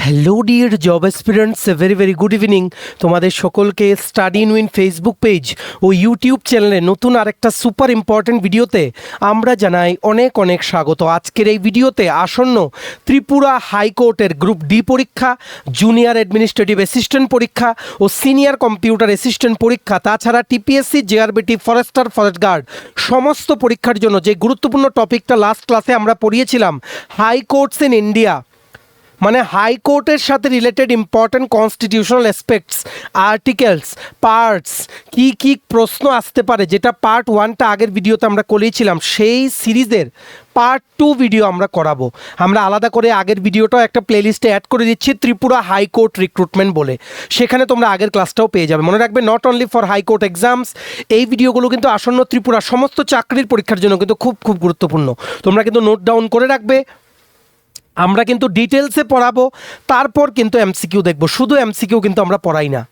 Hello dear job aspirants, very very good evening. তোমাদের সকলকে study in win Facebook page ও YouTube চ্যানেলে নতুন আরেকটা সুপার ইম্পর্ট্যান্ট ভিডিওতে আমরা জানাই অনেক অনেক স্বাগত। আজকের এই ভিডিওতে আসন্ন ত্রিপুরা হাইকোর্টের গ্রুপ ডি পরীক্ষা, জুনিয়র অ্যাডমিনিস্ট্রেটিভ অ্যাসিস্ট্যান্ট পরীক্ষা ও সিনিয়র কম্পিউটার অ্যাসিস্ট্যান্ট পরীক্ষা, তাছাড়া TPSC, JRBT, forester, forest guard সমস্ত পরীক্ষার জন্য যে গুরুত্বপূর্ণ টপিকটা লাস্ট ক্লাসে আমরা পড়িয়েছিলাম, হাইকোর্টস ইন ইন্ডিয়া, মানে হাইকোর্টের সাথে related important constitutional aspects, articles, parts, কি কি প্রশ্ন আসতে পারে, যেটা পার্ট 1টা আগের ভিডিওতে আমরা করিয়েছিলাম, সেই সিরিজের পার্ট 2 ভিডিও আমরা করাবো। আমরা আলাদা করে আগের ভিডিওটাও একটা প্লেলিস্টে অ্যাড করে দিচ্ছি, ত্রিপুরা হাইকোর্ট রিক্রুটমেন্ট বলে। সেখানে তোমরা আগের ক্লাসটাও পেয়ে যাবে। মনে রাখবে, not only for high court exams, এই ভিডিওগুলো কিন্তু আসন্ন ত্রিপুরা সমস্ত চাকরির পরীক্ষার জন্য কিন্তু খুব খুব গুরুত্বপূর্ণ। তোমরা কিন্তু নোট ডাউন করে রাখবে। আমরা কিন্তু ডিটেলসে পড়াবো, তারপর কিন্তু এমসিকিউ দেখবো। শুধু এমসিকিউ কিন্তু আমরা পড়াই না,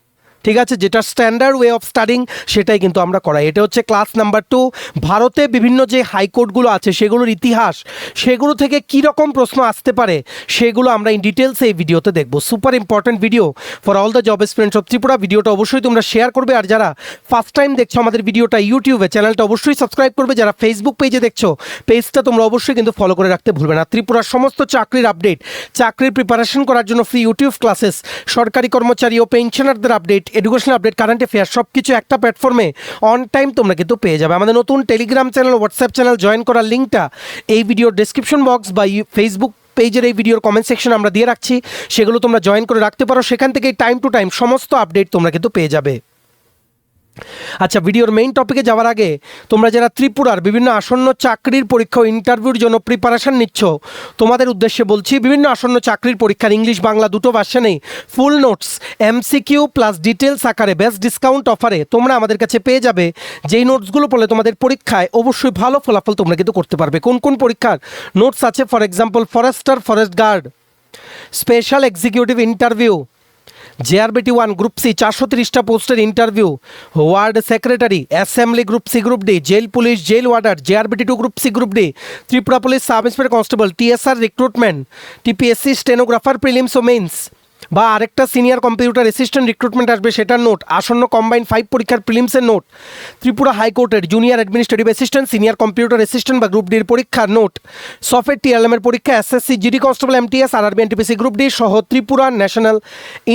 ঠিক আছে? যেটা স্ট্যান্ডার্ড ওয়ে অফ স্টাডিং সেটাই কিন্তু আমরা করাই। এটা হচ্ছে ক্লাস নাম্বার 2। ভারতে বিভিন্ন যে হাইকোর্টগুলো আছে সেগুলোর ইতিহাস, সেগুলো থেকে কী রকম প্রশ্ন আসতে পারে, সেগুলো আমরা ইন ডিটেলসে এই ভিডিওতে দেখবো। Super important video for all the job aspirants of Tripura. ভিডিওটা অবশ্যই তোমরা শেয়ার করবে, আর যারা ফার্স্ট টাইম দেখছো আমাদের ভিডিওটা ইউটিউবে, চ্যানেলটা অবশ্যই সাবস্ক্রাইব করবে। যারা ফেসবুক পেজে দেখছো, পেজটা তোমরা অবশ্যই কিন্তু ফলো করে রাখতে ভুলবে না। ত্রিপুরার সমস্ত চাকরির আপডেট, চাকরির প্রিপারেশন করার জন্য ফ্রি ইউটিউব ক্লাসেস, সরকারি কর্মচারী ও পেনশনারদের update, educational update, current affair, সব কিছু একটা প্ল্যাটফর্মে অন টাইম তোমরা কিন্তু পেয়ে যাবে। আমাদের নতুন Telegram channel, WhatsApp channel join করার লিঙ্কটা এই ভিডিওর ডেসক্রিপশন বক্স বা ফেসবুক পেজের এই ভিডিওর কমেন্ট সেকশনে আমরা দিয়ে রাখছি, সেগুলো তোমরা জয়েন করে রাখতে পারো। সেখান থেকে টাইম টু টাইম সমস্ত আপডেট তোমরা কিন্তু পেয়ে যাবে। আচ্ছা, ভিডিওর মেইন টপিকে যাওয়ার আগে, তোমরা যারা ত্রিপুরার বিভিন্ন আসন্ন চাকরির পরীক্ষা ও ইন্টারভিউর জন্য প্রিপারেশন নিচ্ছ, তোমাদের উদ্দেশ্যে বলছি, বিভিন্ন আসন্ন চাকরির পরীক্ষার ইংলিশ বাংলা দুটো ভার্সনেই full notes, MCQ plus details আকারে বেস্ট ডিসকাউন্ট অফারে তোমরা আমাদের কাছে পেয়ে যাবে। যেই নোটসগুলো পড়লে তোমাদের পরীক্ষায় অবশ্যই ভালো ফলাফল তোমরা কিন্তু করতে পারবে। কোন কোন পরীক্ষার নোটস আছে? For example, forester, forest guard, special executive interview, JRBT 1 group C 430টা পোস্টের interview, ward secretary, assembly group C group D, jail police, jail warder, JRBT 2 group C group D, Tripura police sub inspector constable, TSR recruitment, TPSC stenographer prelims ও mains, বা আরেকটা senior computer assistant recruitment আসবে, সেটার note, আসন্ন combined 5 পরীক্ষার প্রিলিমসের note, Tripura হাইকোর্টের junior administrative assistant, senior computer assistant বা group ডির পরীক্ষার নোট, সফটওয়্যার টিএলএমের পরীক্ষা, SSC, GD constable, MTS, RRB, NTPC group D সহ Tripura national,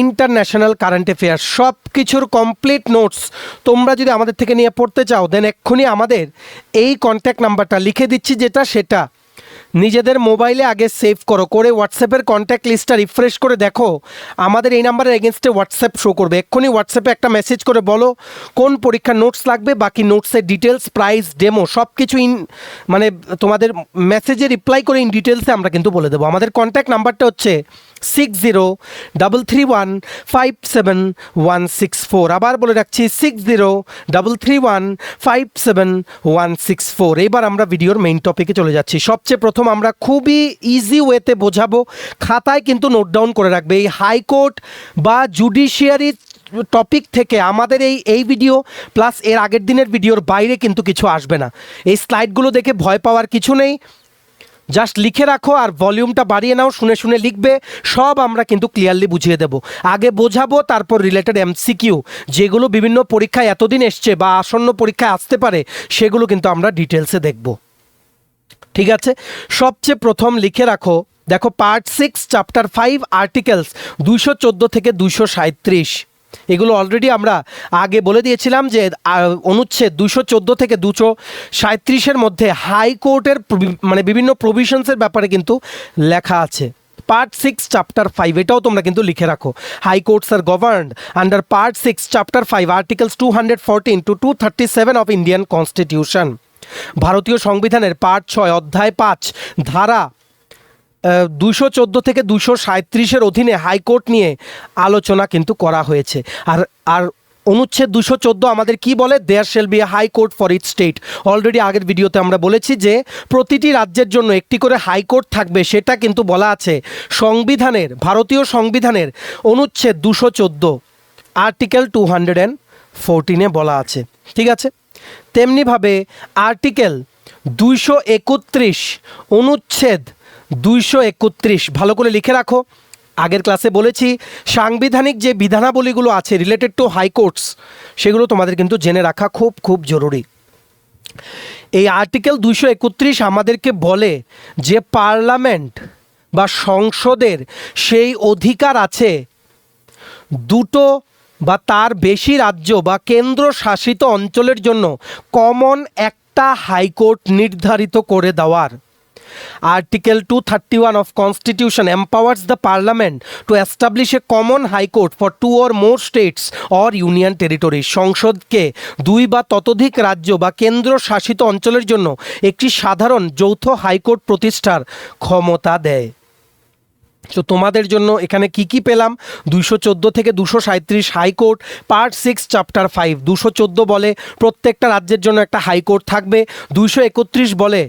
international current affairs, সব কিছুর কমপ্লিট নোটস তোমরা যদি আমাদের থেকে নিয়ে পড়তে চাও, দেন এক্ষুনি আমাদের এই কন্ট্যাক্ট নাম্বারটা লিখে দিচ্ছি, সেটা নিজেদের মোবাইলে আগে সেভ করো, করে হোয়াটসঅ্যাপের কন্ট্যাক্ট লিস্টটা রিফ্রেশ করে দেখো, আমাদের এই নাম্বারের এগেনস্টে হোয়াটসঅ্যাপ শো করবে। এক্ষুনি হোয়াটসঅ্যাপে একটা মেসেজ করে বলো কোন পরীক্ষার নোটস লাগবে, বাকি নোটসের ডিটেলস, প্রাইস, ডেমো সব কিছু মানে তোমাদের মেসেজে রিপ্লাই করে ইন ডিটেলসে আমরা কিন্তু বলে দেবো। আমাদের কন্ট্যাক্ট নাম্বারটা হচ্ছে 6033157164। আবার বলে রাখছি, 6033157164। এবার আমরা ভিডিওর মেইন টপিকে চলে যাচ্ছি। সবচেয়ে প্রথম আমরা খুবই ইজি ওয়েতে বোঝাবো, খাতায় কিন্তু নোট ডাউন করে রাখবে। এই হাইকোর্ট বা জুডিশিয়ারি টপিক থেকে আমাদের এই ভিডিও প্লাস এর আগের দিনের ভিডিওর বাইরে কিন্তু কিছু আসবে না। এই স্লাইডগুলো দেখে ভয় পাওয়ার কিছু নেই, জাস্ট লিখে রাখো আর ভলিউমটা বাড়িয়ে নাও, শুনে শুনে লিখবে, সব আমরা কিন্তু ক্লিয়ারলি বুঝিয়ে দেব। আগে বোঝাবো, তারপর রিলেটেড এমসিকিউ যেগুলো বিভিন্ন পরীক্ষায় এতদিন এসছে বা আসন্ন পরীক্ষায় আসতে পারে, সেগুলো কিন্তু আমরা ডিটেলসে দেখব, ঠিক আছে? সবচেয়ে প্রথম লিখে রাখো, দেখো, পার্ট 6 চ্যাপ্টার 5 আর্টিকেলস 214 থেকে 237। এগুলো অলরেডি আমরা আগে বলে দিয়েছিলাম যে অনুচ্ছেদ 214 থেকে 237-এর মধ্যে হাইকোর্টের মানে বিভিন্ন প্রভিশনসের ব্যাপারে কিন্তু লেখা আছে। পার্ট 6 চ্যাপ্টার 5, এটাও তোমরা কিন্তু লিখে রাখো। High courts are governed under part 6 chapter 5 articles 214 to 237 of Indian constitution. ভারতীয় সংবিধানের পার্ট 6 অধ্যায় 5 ধারা 214 থেকে 237-এর অধীনে হাইকোর্ট নিয়ে আলোচনা কিন্তু করা হয়েছে। আর অনুচ্ছেদ 214 আমাদের কি বলে? There shall be a high court for each state. Already আগের ভিডিওতে আমরা বলেছি যে প্রতিটি রাজ্যের জন্য একটি করে হাইকোর্ট থাকবে, সেটা কিন্তু বলা আছে সংবিধানের, ভারতীয় সংবিধানের অনুচ্ছেদ 214 আর্টিকেল 214-এ বলা আছে, ঠিক আছে? তেমনিভাবে আর্টিকেল 231 অনুচ্ছেদ 231 ভালো করে লিখে রাখো। আগের ক্লাসে বলেছি সাংবিধানিক যে বিধানাবলীগুলো আছে রিলেটেড টু হাইকোর্টস, সেগুলো তোমাদের কিন্তু জেনে রাখা খুব খুব জরুরি। এই আর্টিকেল 231 আমাদেরকে বলে যে পার্লামেন্ট বা সংসদের সেই অধিকার আছে দুটো বা তার বেশি রাজ্য বা কেন্দ্র শাসিত অঞ্চলের জন্য কমন একটা হাইকোর্ট নির্ধারিত করে দেওয়ার। Article 231 of Constitution empowers the Parliament to establish a common high court for two or more states or union territories. সংসদকে দুই বা ততোধিক রাজ্য বা কেন্দ্র শাসিত অঞ্চলের জন্য একটি সাধারণ যৌথ হাইকোর্ট প্রতিষ্ঠার ক্ষমতা দেয়। তো তোমাদের জন্য এখানে কি কি পেলাম, 214 থেকে 237 হাইকোর্ট, পার্ট 6 চ্যাপ্টার 5। 214 বলে প্রত্যেকটা রাজ্যের জন্য একটা হাইকোর্ট থাকবে। 231 বলে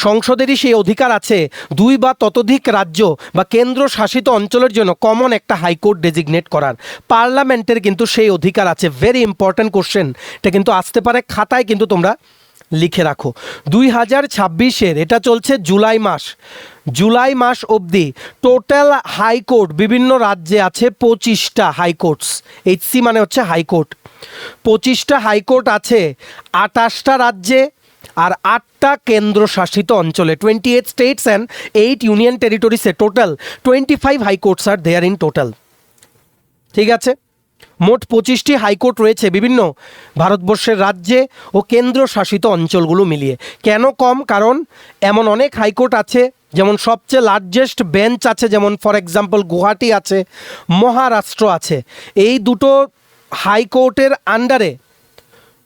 সংসদেরই সেই অধিকার আছে দুই বা ততোধিক রাজ্য বা কেন্দ্র শাসিত অঞ্চলের জন্য কমন একটা হাইকোর্ট ডেজিগনেট করার। পার্লামেন্টের কিন্তু সেই অধিকার আছে। ভেরি ইম্পর্ট্যান্ট কোশ্চেন, এটা কিন্তু আসতে পারে, খাতায় কিন্তু তোমরা লিখে রাখো। 2026-এর এটা চলছে জুলাই মাস অবধি টোটাল হাইকোর্ট বিভিন্ন রাজ্যে আছে 25টা হাইকোর্টস। এইচসি মানে হচ্ছে হাইকোর্ট। 25টা হাইকোর্ট আছে 28টা রাজ্যে আর 8টা কেন্দ্রশাসিত অঞ্চলে। 28 স্টেটস অ্যান্ড 8 ইউনিয়ন টেরিটরিসে টোটাল 25 হাইকোর্টস আর দেয়ার ইন টোটাল। ঠিক আছে, মোট 25টি হাইকোর্ট রয়েছে বিভিন্ন ভারতবর্ষের রাজ্যে ও কেন্দ্রশাসিত অঞ্চলগুলো মিলিয়ে। কেন কম? কারণ এমন অনেক হাইকোর্ট আছে, যেমন সবচেয়ে লার্জেস্ট বেঞ্চ আছে, যেমন ফর এক্সাম্পল গুয়াহাটি আছে, মহারাষ্ট্র আছে। এই দুটো হাইকোর্টের আন্ডারে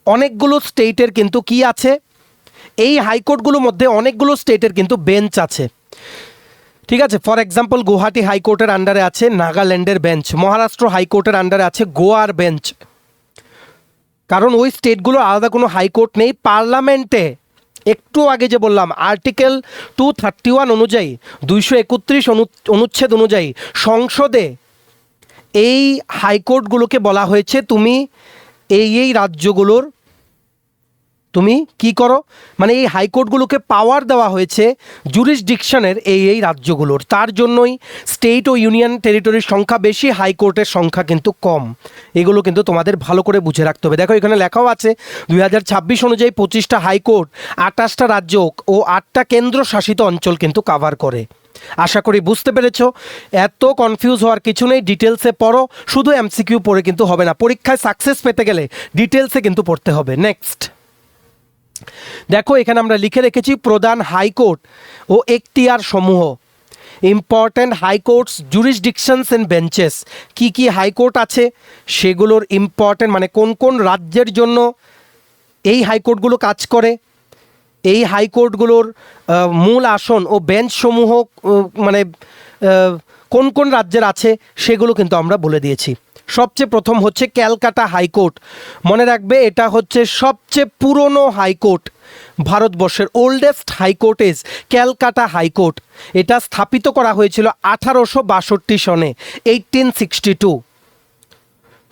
অনেকগুলো স্টেটের কিন্তু কি আছে, এই হাইকোর্টগুলোর মধ্যে অনেকগুলো স্টেটের কিন্তু বেঞ্চ আছে। ঠিক আছে, ফর এক্সাম্পল গুয়াহাটি হাইকোর্টের আন্ডারে আছে নাগাল্যান্ডের বেঞ্চ, মহারাষ্ট্র হাইকোর্টের আন্ডারে আছে গোয়ার বেঞ্চ। কারণ ওই স্টেটগুলোর আলাদা কোনো হাইকোর্ট নেই। পার্লামেন্টে একটু আগে যে বললাম আর্টিকেল 231 অনুযায়ী 231 অনুচ্ছেদ অনুযায়ী সংসদে এই হাইকোর্টগুলোকে বলা হয়েছে তুমি এই রাজ্যগুলোর তুমি কি করো, মানে এই হাইকোর্টগুলোকে পাওয়ার দেওয়া হয়েছে জুরিসডিকশনের এই রাজ্যগুলোর। তার জন্যই স্টেট ও ইউনিয়ন টেরিটরির সংখ্যা বেশি, হাইকোর্টের সংখ্যা কিন্তু কম। এগুলো কিন্তু তোমাদের ভালো করে বুঝে রাখতে হবে। দেখো এখানে লেখাও আছে 2026 অনুযায়ী 25টা হাইকোর্ট 28টা রাজ্য ও 8টা কেন্দ্রশাসিত অঞ্চল কিন্তু কাভার করে। আশা করি বুঝতে পেরেছো। এত কনফিউজ হওয়ার কিছু নেই, ডিটেলসে পড়ো। শুধু এমসিকিউ পড়ে কিন্তু হবে না, পরীক্ষায় সাকসেস পেতে গেলে ডিটেলসে কিন্তু পড়তে হবে। নেক্সট দেখো এখানে আমরা লিখে রেখেছি প্রধান হাইকোর্ট ও এখতিয়ার সমূহ। Important high courts, জুরিসডিকশনস and benches. কি কি হাইকোর্ট আছে সেগুলোর ইম্পর্ট্যান্ট, মানে কোন কোন রাজ্যের জন্য এই হাইকোর্টগুলো কাজ করে, এই হাইকোর্টগুলোর মূল আসন ও বেঞ্চ সমূহ মানে কোন কোন রাজ্যের আছে সেগুলো কিন্তু আমরা বলে দিয়েছি। সবচেয়ে প্রথম হচ্ছে ক্যালকাটা হাইকোর্ট। মনে রাখবে এটা হচ্ছে সবচেয়ে পুরনো হাইকোর্ট ভারতবর্ষের। Oldest high court is Calcutta high court. এটা স্থাপিত করা হয়েছিল 1862 সনে, 1862।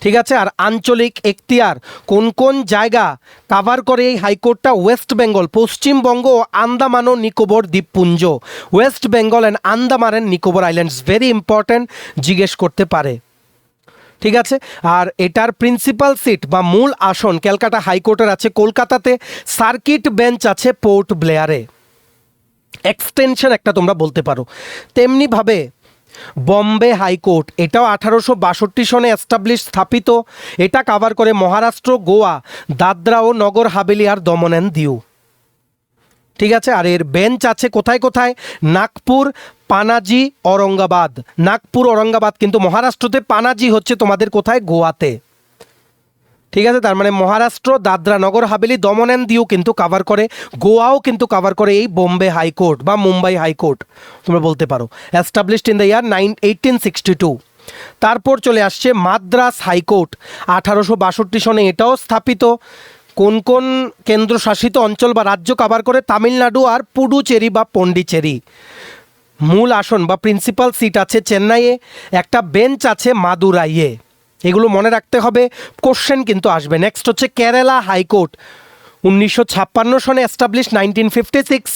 ঠিক আছে, আর আঞ্চলিক এখতিয়ার কোন কোন জায়গা কাভার করে এই হাইকোর্টটা? ওয়েস্ট বেঙ্গল, পশ্চিমবঙ্গ ও আন্দামান ও নিকোবর দ্বীপপুঞ্জ। West Bengal and Andaman and Nicobar islands. Very important, জিজ্ঞেস করতে পারে। ঠিক আছে, আর এটার প্রিন্সিপাল সিট বা মূল আসন ক্যালকাটা হাইকোর্টের আছে কলকাতাতে, সার্কিট বেঞ্চ আছে পোর্ট ব্লেয়ারে। এক্সটেনশন একটা তোমরা বলতে পারো। তেমনিভাবে বম্বে হাইকোর্ট, এটাও 1862 সনে এস্টাবলিশ, স্থাপিত। এটা কাভার করে মহারাষ্ট্র, গোয়া, দাদরা ও নগর হাভেলি আর দমন অ্যান্ড দিউ। ঠিক আছে, আর এর বেঞ্চ আছে কোথায় কোথায়? নাগপুর, পানাজি, ঔরঙ্গাবাদ। নাগপুর, ঔরঙ্গাবাদ কিন্তু মহারাষ্ট্রতে, পানাজি হচ্ছে তোমাদের কোথায়? গোয়াতে। ঠিক আছে, তার মানে মহারাষ্ট্র, দাদরা, নগর হাভেলি, দমন অ্যান্ড দিউ কিন্তু কাভার করে। গোয়াও কিন্তু কাভার করে এই বোম্বে হাইকোর্ট বা মুম্বাই হাইকোর্ট তোমরা বলতে পারো। Established in the year 1862। তারপর চলে আসছে মাদ্রাস হাইকোর্ট, 1862 সনে এটাও স্থাপিত। কোন কোন কেন্দ্রশাসিত অঞ্চল বা রাজ্য কাভার করে? তামিলনাড়ু আর পুডুচেরি বা পন্ডিচেরি। মূল আসন বা প্রিন্সিপাল সিট আছে চেন্নাইয়ে, একটা বেঞ্চ আছে মাদুরাইয়ে। এগুলো মনে রাখতে হবে, কোশ্চেন কিন্তু আসবে। নেক্সট হচ্ছে কেরালা হাইকোর্ট, 1956 সনে এস্টাবলিশ, 1956।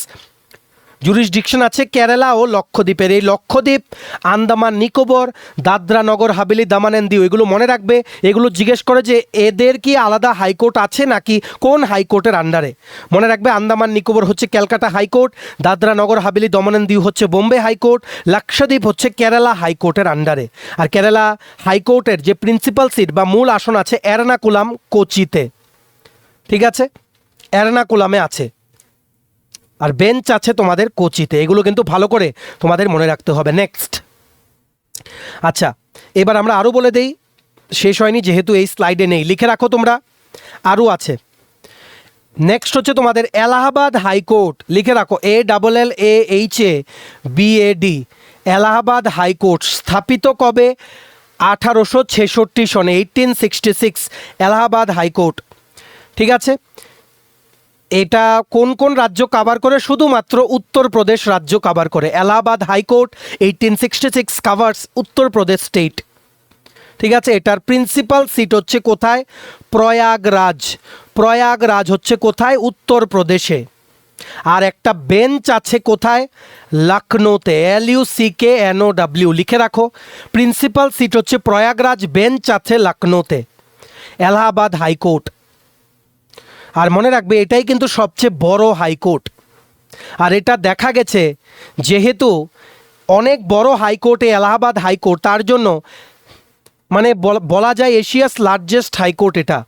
জুরিসডিকশন আছে কেরালা ও লক্ষদ্বীপের। এই লক্ষদ্বীপ, আন্দামান নিকোবর, দাদরা নগর হাভেলি, দামান অ্যান্ড দিউ, এগুলো মনে রাখবে। এগুলো জিজ্ঞেস করে যে এদের কি আলাদা হাইকোর্ট আছে নাকি কোন হাইকোর্টের আন্ডারে। মনে রাখবে আন্দামান নিকোবর হচ্ছে Calcutta high court, Dadra Nagar Haveli, Daman and দিউ হচ্ছে বোম্বে হাইকোর্ট, লাক্ষাদ্বীপ হচ্ছে কেরালা হাইকোর্টের আন্ডারে। আর কেরালা হাইকোর্টের যে প্রিন্সিপাল সিট বা মূল আসন আছে এর্নাকুলাম, কোচিতে। ঠিক আছে, এর্নাকুলামে আছে, আর বেঞ্চ আছে তোমাদের কোচিতে। এগুলো কিন্তু ভালো করে তোমাদের মনে রাখতে হবে। নেক্সট, আচ্ছা এবার আমরা আরও বলে দেই, শেষ হয়নি যেহেতু এই স্লাইডে নেই, লিখে রাখো তোমরা, আরও আছে। নেক্সট হচ্ছে তোমাদের এলাহাবাদ হাইকোর্ট, লিখে রাখো ALLAHABAD, এলাহাবাদ হাইকোর্ট স্থাপিত কবে? 1866 সনে, 1866 এলাহাবাদ হাইকোর্ট। ঠিক আছে, এটা কোন কোন রাজ্য কাভার করে? শুধুমাত্র উত্তরপ্রদেশ রাজ্য কাভার করে। Allahabad high court 1866 covers Uttar Pradesh state. ঠিক আছে, এটার প্রিন্সিপাল সিট হচ্ছে কোথায়? প্রয়াগরাজ। প্রয়াগরাজ হচ্ছে কোথায়? উত্তরপ্রদেশে। আর একটা বেঞ্চ আছে কোথায়? লখনৌতে, LUCKNOW, লিখে রাখো। প্রিন্সিপাল সিট হচ্ছে প্রয়াগরাজ, বেঞ্চ আছে লখনৌতে। এলাহাবাদ হাইকোর্ট। আর মনে রাখবে এটাই কিন্তু সবচেয়ে বড় হাইকোর্ট। আর এটা দেখা গেছে যেহেতু অনেক বড় হাইকোর্ট এই এলাহাবাদ হাইকোর্ট, তার জন্য মানে বলা যায় এশিয়াস লার্জেস্ট হাইকোর্ট এটা।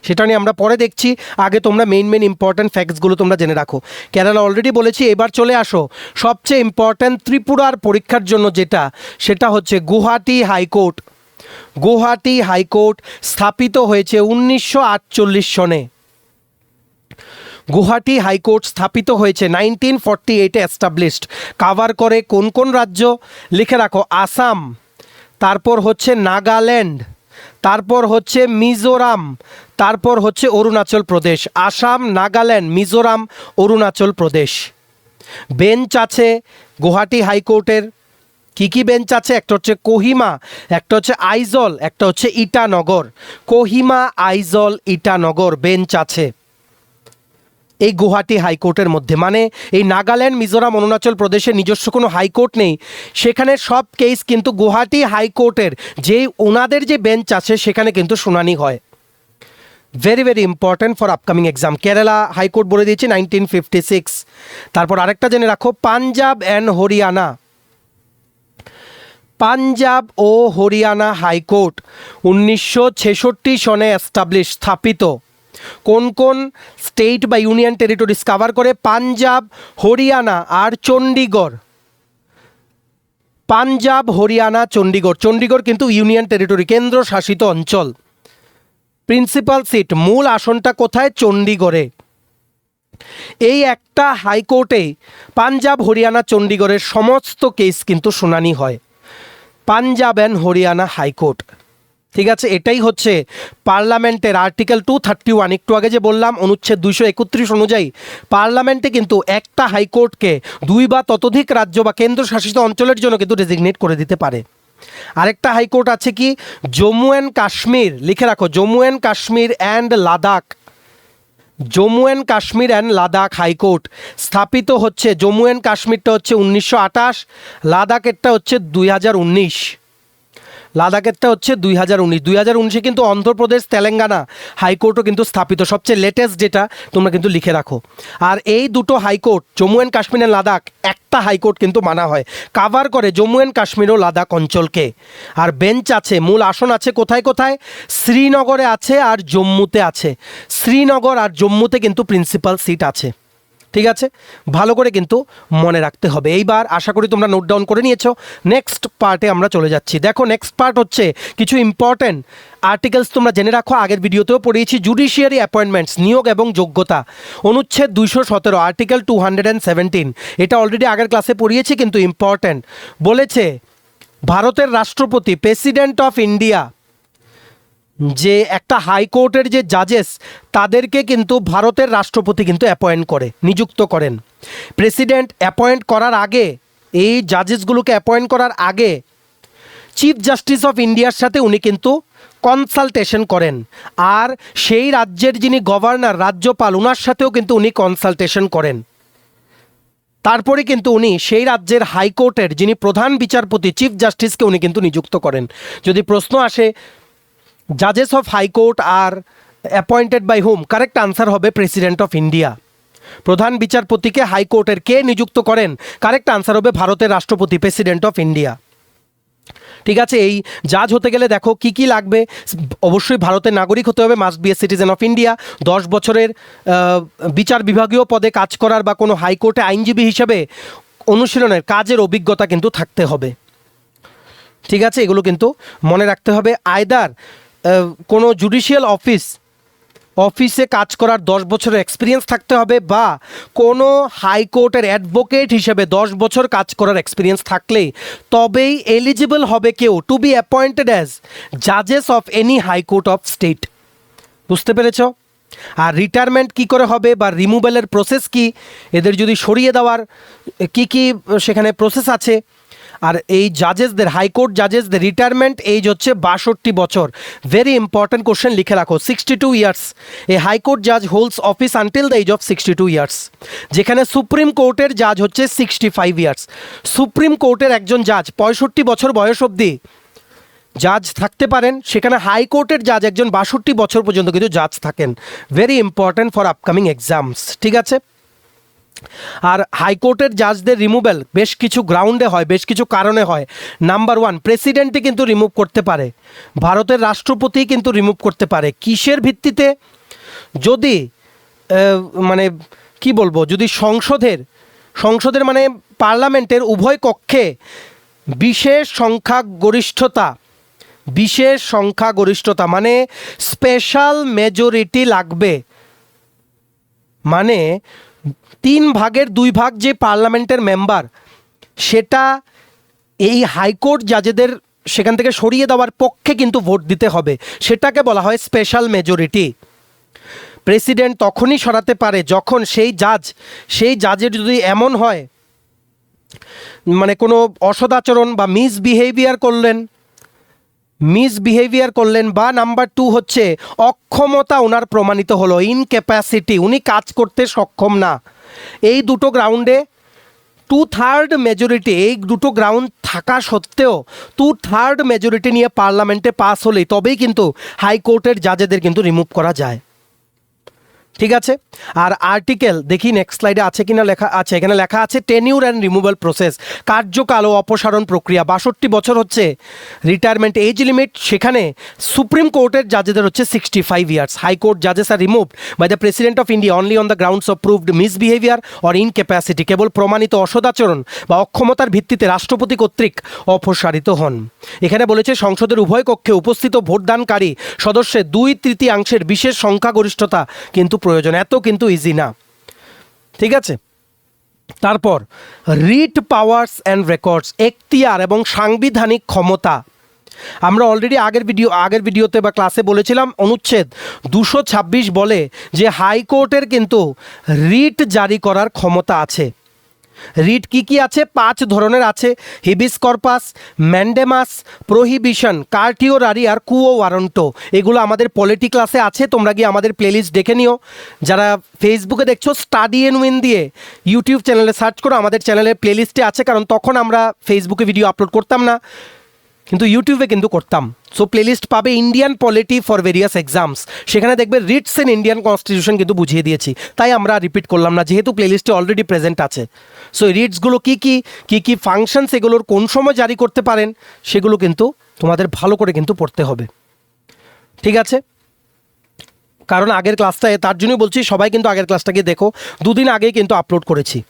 সেটা নিয়ে আমরা পরে দেখছি, আগে তোমরা মেইন ইম্পর্ট্যান্ট ফ্যাক্টসগুলো তোমরা জেনে রাখো। কেরালা অলরেডি বলেছি, এবার চলে আসো সবচেয়ে ইম্পর্ট্যান্ট ত্রিপুরার পরীক্ষার জন্য যেটা, সেটা হচ্ছে গুয়াহাটি হাইকোর্ট। গুয়াহাটি হাইকোর্ট স্থাপিত হয়েছে 1948 সনে। গুয়াহাটি হাইকোর্ট স্থাপিত হয়েছে 1948-এ এস্টাবলিশড। কাভার করে কোন কোন রাজ্য? লিখে রাখো আসাম, তারপর হচ্ছে নাগাল্যান্ড, তারপর হচ্ছে মিজোরাম, তারপর হচ্ছে অরুণাচল প্রদেশ। আসাম, নাগাল্যান্ড, মিজোরাম, অরুণাচল প্রদেশ। বেঞ্চ আছে গুয়াহাটি হাইকোর্টের। কি কি বেঞ্চ আছে? একটা হচ্ছে কোহিমা, একটা হচ্ছে আইজল, একটা হচ্ছে ইটানগর। কোহিমা, আইজল, ইটানগর বেঞ্চ আছে এই গুয়াহাটি হাইকোর্টের মধ্যে। মানে এই নাগাল্যান্ড, মিজোরাম, অরুণাচল প্রদেশের নিজস্ব কোনো হাইকোর্ট নেই, সেখানে সব কেস কিন্তু গুয়াহাটি হাইকোর্টের যে ওনাদের যে বেঞ্চ আছে সেখানে কিন্তু শুনানি হয়। Very important for upcoming exam. Kerala high court বলে দিয়েছি 1956। তারপর আরেকটা জেনে রাখো, পাঞ্জাব অ্যান্ড হরিয়ানা। পাঞ্জাব ও হরিয়ানা হাইকোর্ট 1966 সনে এস্টাবলিশ, স্থাপিত। কোন কোন স্টেট বা ইউনিয়ন টেরিটরিজ কাভার করে? পাঞ্জাব, হরিয়ানা আর চণ্ডীগড়। পাঞ্জাব, হরিয়ানা, চণ্ডীগড়। চণ্ডীগড় কিন্তু ইউনিয়ন টেরিটরি, কেন্দ্রশাসিত অঞ্চল। প্রিন্সিপাল সিট, মূল আসনটা কোথায়? চণ্ডীগড়ে। এই একটা হাইকোর্টে পাঞ্জাব, হরিয়ানা, চণ্ডীগড়ের সমস্ত কেস কিন্তু শুনানি হয়। Punjab and Haryana high court. ঠিক আছে, এটাই হচ্ছে পার্লামেন্টের আর্টিকেল 231, একটু আগে যে বললাম অনুচ্ছেদ 231 অনুযায়ী পার্লামেন্টে কিন্তু একটা হাইকোর্টকে 2 বা ততোধিক রাজ্য বা কেন্দ্রশাসিত অঞ্চলের জন্য কিন্তু ডেজিগনেট করে দিতে পারে। আরেকটা হাইকোর্ট আছে কি? জম্মু অ্যান্ড কাশ্মীর, লিখে রাখো Jammu and Kashmir and Ladakh. Jammu and Kashmir and Ladakh high court স্থাপিত হচ্ছে, জম্মু অ্যান্ড কাশ্মীরটা হচ্ছে 1928, লাদাখেরটা হচ্ছে 2019। লাদাখেরটা হচ্ছে 2019 কিন্তু অন্ধ্রপ্রদেশ, তেলেঙ্গানা হাইকোর্টও কিন্তু স্থাপিত, সবচেয়ে লেটেস্ট যেটা তোমরা কিন্তু লিখে রাখো। আর এই দুটো high court Jammu and Kashmir and Ladakh একটা হাইকোর্ট কিন্তু মানা হয়, কাভার করে জম্মু অ্যান্ড কাশ্মীর ও লাদাখ অঞ্চলকে। আর বেঞ্চ আছে, মূল আসন আছে কোথায় কোথায়? শ্রীনগরে আছে আর জম্মুতে আছে। শ্রীনগর আর জম্মুতে কিন্তু প্রিন্সিপাল সিট আছে। ঠিক আছে, ভালো করে কিন্তু মনে রাখতে হবে। এইবার আশা করি তোমরা নোট ডাউন করে নিয়েছো। নেক্সট পার্টে আমরা চলে যাচ্ছি। দেখো নেক্সট পার্ট হচ্ছে কিছু ইম্পর্ট্যান্ট আর্টিকেলস তোমরা জেনে রাখো, আগের ভিডিওতেও পড়িয়েছি। জুডিশিয়ারি অ্যাপয়েন্টমেন্টস, নিয়োগ এবং যোগ্যতা, অনুচ্ছেদ 217, আর্টিকেল 217। এটা অলরেডি আগের ক্লাসে পড়িয়েছি কিন্তু ইম্পর্ট্যান্ট। বলেছে ভারতের রাষ্ট্রপতি, প্রেসিডেন্ট অফ ইন্ডিয়া, যে একটা হাইকোর্টের যে জাজেস তাদেরকে কিন্তু ভারতের রাষ্ট্রপতি কিন্তু অ্যাপয়েন্ট করে, নিযুক্ত করেন। প্রেসিডেন্ট অ্যাপয়েন্ট করার আগে, এই জাজেসগুলোকে অ্যাপয়েন্ট করার আগে চিফ জাস্টিস অফ ইন্ডিয়ার সাথে উনি কিন্তু কনসালটেশন করেন। আর সেই রাজ্যের যিনি গভর্নর, রাজ্যপাল, ওনার সাথেও কিন্তু উনি কনসালটেশন করেন। তারপরে কিন্তু উনি সেই রাজ্যের হাইকোর্টের যিনি প্রধান বিচারপতি চিফ জাস্টিসকে উনি কিন্তু নিযুক্ত করেন। যদি প্রশ্ন আসে জাজেস of high court are appointed by hmm, correct answer হবে প্রেসিডেন্ট অফ ইন্ডিয়া। প্রধান বিচারপতিকে হাইকোর্টের কে নিযুক্ত করেন? কারেক্ট আনসার হবে ভারতের রাষ্ট্রপতি, প্রেসিডেন্ট অফ ইন্ডিয়া। ঠিক আছে, এই জাজ হতে গেলে দেখো কি কি লাগবে। অবশ্যই ভারতের নাগরিক হতে হবে, must B a citizen of India. 10 বছরের বিচার বিভাগীয় পদে কাজ করার বা কোনো হাইকোর্টে আইনজীবী হিসেবে অনুশীলনের কাজের অভিজ্ঞতা কিন্তু থাকতে হবে। ঠিক আছে, এগুলো কিন্তু মনে রাখতে হবে। আইদার কোনো জুডিশিয়াল অফিসে কাজ করার 10 বছরের এক্সপিরিয়েন্স থাকতে হবে, বা কোনো হাইকোর্টের অ্যাডভোকেট হিসেবে 10 বছর কাজ করার এক্সপিরিয়েন্স থাকলেই তবেই এলিজিবল হবে কেউ টু বি অ্যাপয়েন্টেড অ্যাজ জাজেস of any high court of state. বুঝতে পেরেছ? আর রিটায়ারমেন্ট কি করে হবে বা রিমুভালের প্রসেস কি, এদের যদি সরিয়ে দেওয়ার কি কি সেখানে প্রসেস আছে। আর এই জাজেসদের, হাইকোর্ট জাজেসদের রিটায়ারমেন্ট এজ হচ্ছে 62 বছর। ভেরি ইম্পর্টেন্ট কোশ্চেন লিখে রাখো, 62 ইয়ার্স এ হাইকোর্ট জাজ holds office until the age of 62 years. যেখানে সুপ্রিম কোর্টের জাজ হচ্ছে 65 ইয়ার্স। সুপ্রিম কোর্টের একজন জাজ 65 বছর বয়স অবধি জাজ থাকতে পারেন, সেখানে হাইকোর্টের জাজ একজন 62 বছর পর্যন্ত কিন্তু জাজ থাকেন। Very important for upcoming exams. ঠিক আছে, আর হাইকোর্টের জাজদের রিমুভাল বেশ কিছু গ্রাউন্ডে হয়, বেশ কিছু কারণে হয়। নাম্বার 1, প্রেসিডেন্টই কিন্তু রিমুভ করতে পারে, ভারতের রাষ্ট্রপতি কিন্তু রিমুভ করতে পারে। কিসের ভিত্তিতে? যদি মানে কি বলবো, যদি সংসদের মানে পার্লামেন্টের উভয় কক্ষে বিশেষ সংখ্যাগরিষ্ঠতা মানে স্পেশাল মেজরিটি লাগবে। মানে 3 ভাগের 2 ভাগ যে পার্লামেন্টের মেম্বার, সেটা এই হাইকোর্ট জাজেদের সেখান থেকে সরিয়ে দেওয়ার পক্ষে কিন্তু ভোট দিতে হবে, সেটাকে বলা হয় স্পেশাল মেজরিটি। প্রেসিডেন্ট তখনই সরাতে পারে যখন সেই জাজের যদি এমন হয় মানে কোনো অসদাচরণ বা মিসবিহেভিয়ার করলেন, বা নাম্বার 2 হচ্ছে অক্ষমতা ওনার প্রমাণিত হলো, ইনক্যাপাসিটি, উনি কাজ করতে সক্ষম না। এই দুটো গ্রাউন্ডে 2/3 মেজরিটি, এই দুটো গ্রাউন্ড থাকা সত্ত্বেও 2/3 মেজরিটি নিয়ে পার্লামেন্টে পাস হলেই তবেই কিন্তু হাইকোর্টের জাজেদের কিন্তু রিমুভ করা যায়। ঠিক আছে, আর আর্টিকেল দেখি নেক্সট স্লাইডে আছে কিনা, লেখা আছে, এখানে লেখা আছে টেনিউর অ্যান্ড রিমুভাল প্রসেস, কার্যকাল ও অপসারণ প্রক্রিয়া। 62 বছর হচ্ছে রিটায়ারমেন্ট এজ লিমিট, সেখানে সুপ্রিম কোর্টের জাজেদের হচ্ছে 65 ইয়ার্স। হাইকোর্ট জাজেস are removed by the president of India only on the grounds of proved misbehaviour or incapacity, কেবল প্রমাণিত অসদাচরণ বা অক্ষমতার ভিত্তিতে রাষ্ট্রপতি কর্তৃক অপসারিত হন। এখানে বলেছে সংসদের উভয় কক্ষে উপস্থিত ভোটদানকারী সদস্যের 2/3 বিশেষ সংখ্যাগরিষ্ঠতা কিন্তু প্রয়োজন। এত কিন্তু ইজি না। ঠিক আছে, তারপর রিট পাওয়ার্স অ্যান্ড রেকর্ডস, এখতিয়ার এবং সাংবিধানিক ক্ষমতা। আমরা অলরেডি আগের ভিডিওতে বা ক্লাসে বলেছিলাম, অনুচ্ছেদ 226 বলে যে হাইকোর্টের কিন্তু রিট জারি করার ক্ষমতা আছে। রিট কি আছে? 5 ধরনের আছে, হিবিস কর্পাস, ম্যান্ডেমাস, প্রহিবিশন, কার্টিওরারি আর কুও ওয়ারন্টো। এগুলো আমাদের পলিটি ক্লাসে আছে, তোমরা গিয়ে আমাদের প্লেলিস্ট দেখে নিও। যারা ফেসবুকে দেখছো স্টাডি এন্ড উইন দিয়ে ইউটিউব চ্যানেলে সার্চ করো, আমাদের চ্যানেলের প্লেলিস্টে আছে, কারণ তখন আমরা ফেসবুকে ভিডিও আপলোড করতাম না, কিন্তু ইউটিউবে কিন্তু করতাম। সো প্লেলিস্ট পাবে Indian polity for various exams, সেখানে দেখবে রিটস ইন ইন্ডিয়ান কনস্টিটিউশন কিন্তু বুঝিয়ে দিয়েছি, তাই আমরা রিপিট করলাম না, যেহেতু প্লেলিস্টে অলরেডি প্রেজেন্ট আছে। সো রিটসগুলো কী ফাংশনস, এগুলোর কোন সময় জারি করতে পারেন, সেগুলো কিন্তু তোমাদের ভালো করে কিন্তু পড়তে হবে। ঠিক আছে, কারণ আগের ক্লাসটায়, তার জন্যই বলছি সবাই কিন্তু আগের ক্লাসটাকে দেখো, 2 দিন আগেই কিন্তু আপলোড করেছি।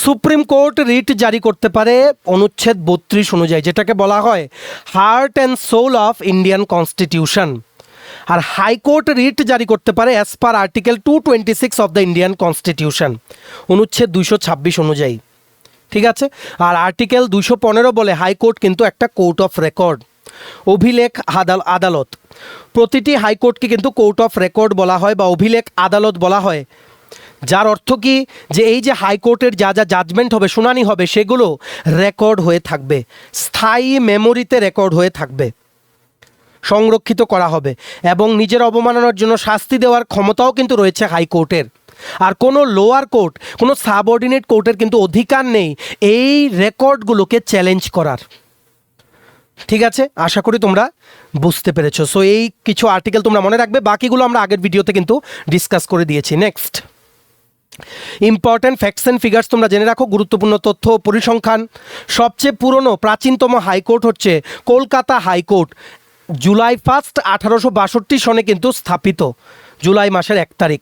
সুপ্রিম কোর্ট রিট জারি করতে পারে অনুচ্ছেদ 32 অনুযায়ী, যেটাকে বলা হয় heart and soul of Indian constitution. আর হাইকোর্ট রিট জারি করতে পারে as per article 226 of the Indian constitution, অনুচ্ছেদ 226 অনুযায়ী। ঠিক আছে, আর আর্টিকেল 215 বলে হাইকোর্ট কিন্তু একটা কোর্ট অফ রেকর্ড, অভিলেখ আদালত। প্রতিটি হাইকোর্টকে কিন্তু কোর্ট অফ রেকর্ড বলা হয় বা অভিলেখ আদালত বলা হয়, যার অর্থ কি, যে এই যে হাইকোর্টের যা জাজমেন্ট হবে, শুনানি হবে, সেগুলো রেকর্ড হয়ে থাকবে, স্থায়ী মেমোরিতে রেকর্ড হয়ে থাকবে, সংরক্ষিত করা হবে, এবং নিজের অবমাননার জন্য শাস্তি দেওয়ার ক্ষমতাও কিন্তু রয়েছে হাইকোর্টের। আর কোনো লোয়ার কোর্ট, কোনো সাবঅর্ডিনেট কোর্টের কিন্তু অধিকার নেই এই রেকর্ডগুলোকে চ্যালেঞ্জ করার। ঠিক আছে, আশা করি তোমরা বুঝতে পেরেছো। সো এই কিছু আর্টিকেল তোমরা মনে রাখবে, বাকিগুলো আমরা আগের ভিডিওতে কিন্তু ডিসকাস করে দিয়েছি। Next, important facts and figures তোমরা জেনে রাখো, গুরুত্বপূর্ণ তথ্য পরিসংখ্যান। সবচেয়ে পুরনো প্রাচীনতম হাইকোর্ট হচ্ছে কলকাতা হাইকোর্ট। জুলাই 1 1862 সনে কিন্তু স্থাপিত, জুলাই মাসের 1 তারিখ।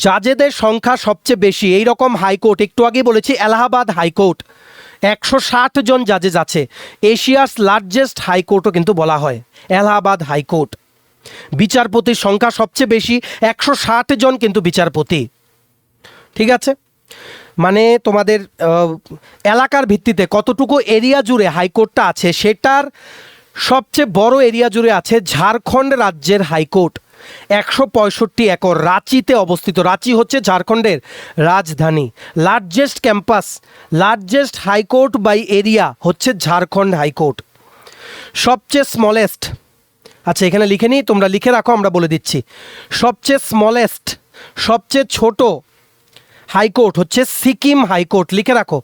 জাজেদের সংখ্যা সবচেয়ে বেশি এই রকম হাইকোর্ট, একটু আগেই বলেছি এলাহাবাদ হাইকোর্ট, 160 জন জাজেস আছে। এশিয়াস লার্জেস্ট হাইকোর্টও কিন্তু বলা হয় এলাহাবাদ হাইকোর্ট। বিচারপতির সংখ্যা সবচেয়ে বেশি, 160 জন কিন্তু বিচারপতি। ঠিক আছে, মানে তোমাদের এলাকার ভিত্তিতে কতটুকু এরিয়া জুড়ে হাইকোর্টটা আছে সেটার সবচেয়ে বড় এরিয়া জুড়ে আছে ঝাড়খণ্ড রাজ্যের হাইকোর্ট, 165 একর, রাঁচিতে অবস্থিত। রাঁচি হচ্ছে ঝাড়খণ্ডের রাজধানী। Largest campus, largest high court by area হচ্ছে ঝাড়খণ্ড হাইকোর্ট। সবচেয়ে স্মলেস্ট, আচ্ছা এখানে লিখে নিই, তোমরা লিখে রাখো, আমরা বলে দিচ্ছি। সবচেয়ে স্মলেস্ট, সবচেয়ে ছোট হাইকোর্ট হচ্ছে সিকিম হাইকোর্ট, লিখে রাখো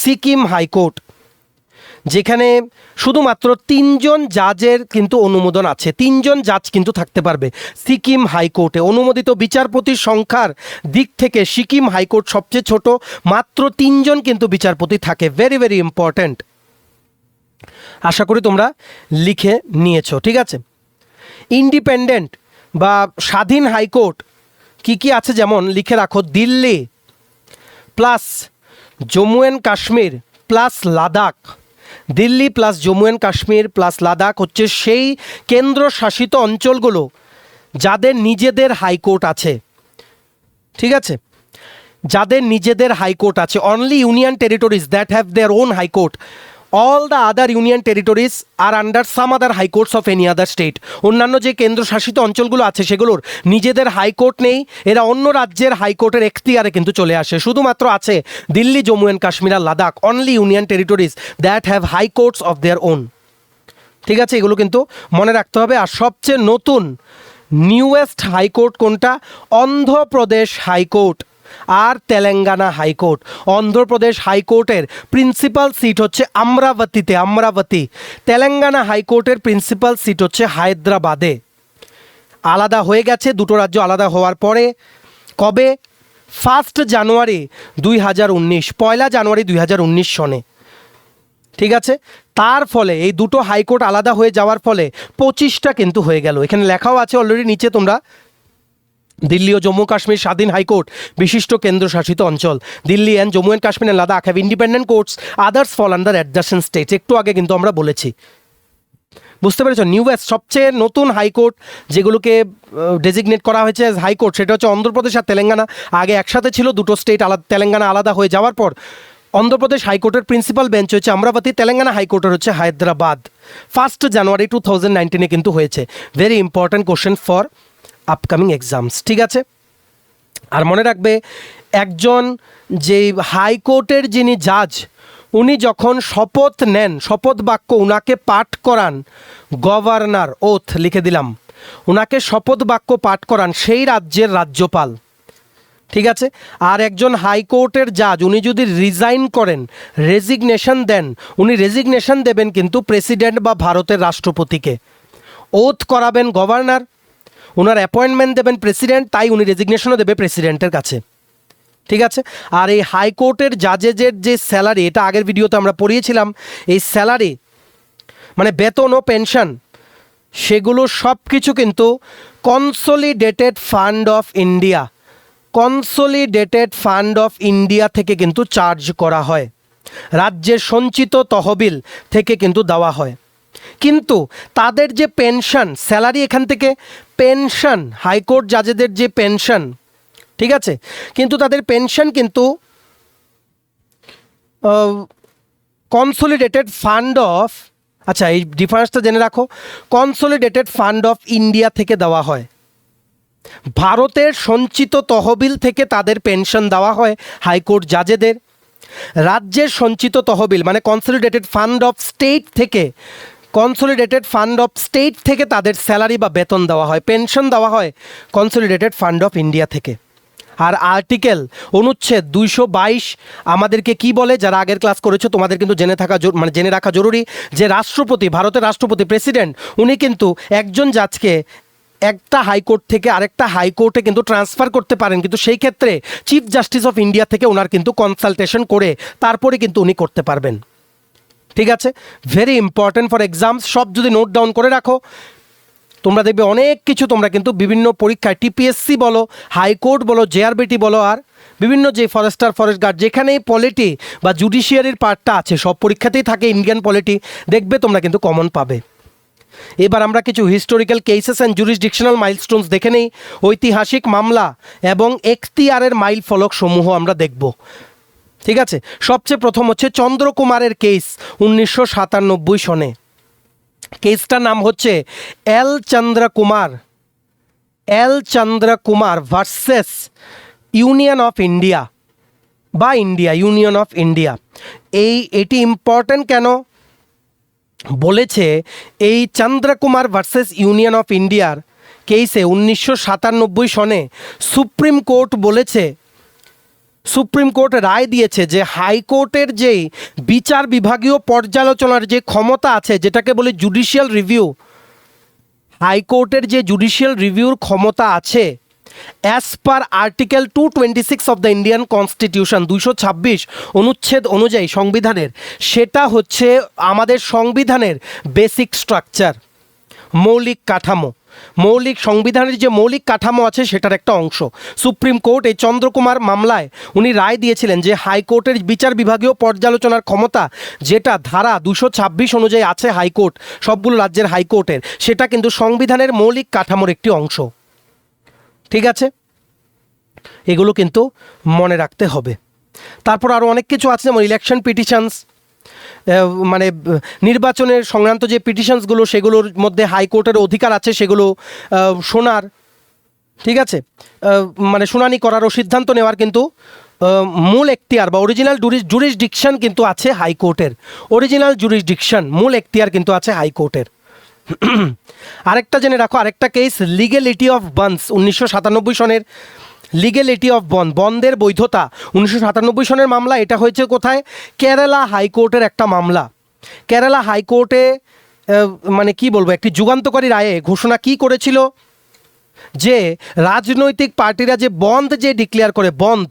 সিকিম হাইকোর্ট, যেখানে শুধুমাত্র 3 জন জাজের কিন্তু অনুমোদন আছে, 3 জন জাজ কিন্তু থাকতে পারবে সিকিম হাইকোর্টে। অনুমোদিত বিচারপতির সংখ্যার দিক থেকে সিকিম হাইকোর্ট সবচেয়ে ছোট, মাত্র 3 জন কিন্তু বিচারপতি থাকে। ভেরি ভেরি ইম্পর্ট্যান্ট, আশা করি তোমরা লিখে নিয়েছো। ঠিক আছে, ইন্ডিপেন্ডেন্ট বা স্বাধীন হাইকোর্ট কি কি আছে, যেমন লিখে রাখো Delhi plus Jammu and Kashmir plus Ladakh. Delhi plus Jammu and Kashmir plus Ladakh হচ্ছে সেই কেন্দ্রশাসিত অঞ্চলগুলো যাদের নিজেদের হাইকোর্ট আছে। ঠিক আছে, যাদের নিজেদের হাইকোর্ট আছে। Only union territories that have their own high court, all the other union territories are under some other high courts of any other state. অন্যান্য যে কেন্দ্রশাসিত অঞ্চলগুলো আছে সেগুলোর নিজেদের হাইকোর্ট নেই, এরা অন্য রাজ্যের হাইকোর্টের এখতিয়ারে কিন্তু চলে আসে। শুধুমাত্র আছে দিল্লি, জম্মু অ্যান্ড কাশ্মীর আর Ladakh, only union territories that have high courts of their own. ঠিক আছে, এগুলো কিন্তু মনে রাখতে হবে। আর সবচেয়ে নতুন নিউয়েস্ট হাইকোর্ট কোনটা? অন্ধ্রপ্রদেশ হাইকোর্ট আর তেলেঙ্গানা হাইকোর্ট। অন্ধ্রপ্রদেশ হাইকোর্টের প্রিন্সিপাল সিট হচ্ছে আমরাবতীতে, আমরাবতী। তেলেঙ্গানা হাইকোর্টের প্রিন্সিপাল সিট হচ্ছে হায়দ্রাবাদে। আলাদা হয়ে গেছে দুটো রাজ্য আলাদা হওয়ার পরে। কবে? 1 জানুয়ারি 2019, 1 জানুয়ারি 2019 সনে। ঠিক আছে, তার ফলে এই দুটো হাইকোর্ট আলাদা হয়ে যাওয়ার ফলে 25টা কিন্তু হয়ে গেল। এখানে লেখাও আছে অলরেডি নিচে, তোমরা দিল্লি ও জম্মু কাশ্মীর স্বাধীন হাইকোর্ট, বিশিষ্ট কেন্দ্রশাসিত অঞ্চল। Delhi and Jammu and Kashmir and Ladakh have independent courts, others fall under adjacent states. একটু আগে কিন্তু আমরা বলেছি, বুঝতে পেরেছ? নিউয়েস্ট সবচেয়ে নতুন হাইকোর্ট যেগুলোকে ডেজিগনেট করা হয়েছে অ্যাজ হাইকোর্ট, সেটা হচ্ছে অন্ধ্রপ্রদেশ আর তেলেঙ্গানা। আগে একসাথে ছিল দুটো স্টেট, আলাদা, তেলেঙ্গানা আলাদা হয়ে যাওয়ার পর অন্ধ্রপ্রদেশ হাইকোর্টের প্রিন্সিপাল বেঞ্চ হচ্ছে আমরাবতী, তেলেঙ্গানা হাইকোর্টের হচ্ছে হায়দ্রাবাদ। 1 জানুয়ারি 2019 কিন্তু হয়েছে। Very important question for upcoming exams. ঠিক আছে, আর মনে রাখবে একজন যে হাইকোর্টের যিনি জাজ, উনি যখন শপথ নেন, শপথ বাক্য উনাকে পাঠ করান গভর্নর, ওথ লিখে দিলাম, উনাকে শপথ বাক্য পাঠ করান সেই রাজ্যের রাজ্যপাল। ঠিক আছে, আর একজন হাইকোর্টের জাজ উনি যদি রিজাইন করেন, রেজিগনেশন দেন, উনি রেজিগনেশন দেবেন কিন্তু প্রেসিডেন্ট বা ভারতের রাষ্ট্রপতিকে। ওথ করাবেন গভর্নর, ওনার অ্যাপয়েন্টমেন্ট দেবেন প্রেসিডেন্ট, তাই উনি রেজিগনেশনও দেবে প্রেসিডেন্টের কাছে। ঠিক আছে, আর এই হাইকোর্টের জাজেজের যে স্যালারি, এটা আগের ভিডিওতে আমরা পড়িয়েছিলাম, এই স্যালারি মানে বেতন ও পেনশন, সেগুলো সব কিছু কিন্তু consolidated fund of India, consolidated fund of India থেকে কিন্তু চার্জ করা হয়, রাজ্যের সঞ্চিত তহবিল থেকে কিন্তু দেওয়া হয়। কিন্তু তাদের যে পেনশন, স্যালারি এখান থেকে, পেনশন হাইকোর্ট জাজেদের যে পেনশন, ঠিক আছে, কিন্তু তাদের পেনশন কিন্তু কনসলিডেটেড ফান্ড অফ, আচ্ছা এই ডিফারেন্সটা জেনে রাখো, কনসলিডেটেড ফান্ড অফ ইন্ডিয়া থেকে দেওয়া হয়, ভারতের সঞ্চিত তহবিল থেকে তাদের পেনশন দেওয়া হয় হাইকোর্ট জাজেদের। রাজ্যের সঞ্চিত তহবিল মানে কনসলিডেটেড ফান্ড অফ স্টেট থেকে, কনসলিডেটেড ফান্ড অফ স্টেট থেকে তাদের স্যালারি বা বেতন দেওয়া হয়, পেনশন দেওয়া হয় কনসলিডেটেড ফান্ড অফ ইন্ডিয়া থেকে। আর আর্টিকেল অনুচ্ছেদ 222 আমাদেরকে কি বলে, যারা আগের ক্লাস করেছো তোমাদের কিন্তু জেনে রাখা জরুরি যে রাষ্ট্রপতি, ভারতের রাষ্ট্রপতি প্রেসিডেন্ট, উনি কিন্তু একজন জাজকে একটা হাইকোর্ট থেকে আরেকটা হাইকোর্টে কিন্তু ট্রান্সফার করতে পারেন, কিন্তু সেই ক্ষেত্রে চিফ জাস্টিস অফ ইন্ডিয়া থেকে ওনার কিন্তু কনসালটেশন করে তারপরে কিন্তু উনি করতে পারবেন। ঠিক আছে, ভেরি ইম্পর্টেন্ট ফর এক্সামস। সব যদি নোট ডাউন করে রাখো তোমরা দেখবে অনেক কিছু তোমরা কিন্তু বিভিন্ন পরীক্ষায় টিপিএসসি বলো, হাইকোর্ট বলো, জেআরবিটি বলো, আর বিভিন্ন যে ফরেস্টার, ফরেস্ট গার্ড, যেখানেই পলিটি বা জুডিশিয়ারির পার্টটা আছে সব পরীক্ষাতেই থাকে ইন্ডিয়ান পলিটি, দেখবে তোমরা কিন্তু কমন পাবে। এবার আমরা কিছু হিস্টোরিক্যাল কেসেস অ্যান্ড জুরিসডিকশনাল মাইলস্টোনস দেখে নেই। ঐতিহাসিক মামলা এবং এখতিয়ারের মাইল ফলক সমূহ আমরা দেখব। ঠিক আছে, সবচেয়ে প্রথম হচ্ছে চন্দ্রকুমারের কেস 1997 সনে। কেসটার নাম হচ্ছে L Chandrakumar versus union of India বা ইউনিয়ন অফ ইন্ডিয়া। এটি ইম্পর্ট্যান্ট কেন বলেছে, এই চন্দ্রকুমার ভার্সেস ইউনিয়ন অফ ইন্ডিয়ার কেসে 1997 সনে সুপ্রিম কোর্ট রায় দিয়েছে যে হাইকোর্টের যেই বিচার বিভাগীয় পর্যালোচনার যে ক্ষমতা আছে, যেটাকে বলে জুডিশিয়াল রিভিউ, হাইকোর্টের যে জুডিশিয়াল রিভিউর ক্ষমতা আছে as per article 226 of the Indian constitution, 226 অনুচ্ছেদ অনুযায়ী সংবিধানের, সেটা হচ্ছে আমাদের সংবিধানের বেসিক স্ট্রাকচার, মৌলিক কাঠামো, সংবিধানের যে মৌলিক কাঠামো আছে সেটার একটা অংশ। সুপ্রিম কোর্ট এই চন্দ্রকুমার মামলায় উনি রায় দিয়েছিলেন যে হাইকোর্টের বিচার বিভাগীয় পর্যালোচনার ক্ষমতা, যেটা ধারা 226 অনুযায়ী আছে হাইকোর্ট, সবগুলো রাজ্যের হাইকোর্টের, সেটা কিন্তু সংবিধানের মৌলিক কাঠামোর একটি অংশ। ঠিক আছে, এগুলো কিন্তু মনে রাখতে হবে। তারপর আরও অনেক কিছু আছে, যেমন ইলেকশন পিটিশনস, মানে নির্বাচনের সংক্রান্ত যে পিটিশনসগুলো, সেগুলোর মধ্যে হাইকোর্টের অধিকার আছে সেগুলো শোনার, ঠিক আছে, মানে শুনানি করার ও সিদ্ধান্ত নেওয়ার কিন্তু মূল এখতিয়ার বা অরিজিনাল জুরিসডিকশন কিন্তু আছে হাইকোর্টের। মূল এখতিয়ার কিন্তু আছে হাইকোর্টের। আরেকটা জেনে রাখো, আরেকটা কেস লিগ্যালিটি অফ বন্ডস 1997 সনের। লিগ্যালিটি অফ বন্ডের বৈধতা 1997 সনের মামলা। এটা হয়েছে কোথায়? কেরালা হাইকোর্টের একটা মামলা। কেরালা হাইকোর্টে মানে কি বলবো, একটি যুগান্তকারী রায়ে ঘোষণা কি করেছিল যে রাজনৈতিক পার্টিরা যে বন্ড যে ডিক্লেয়ার করে, বন্ড,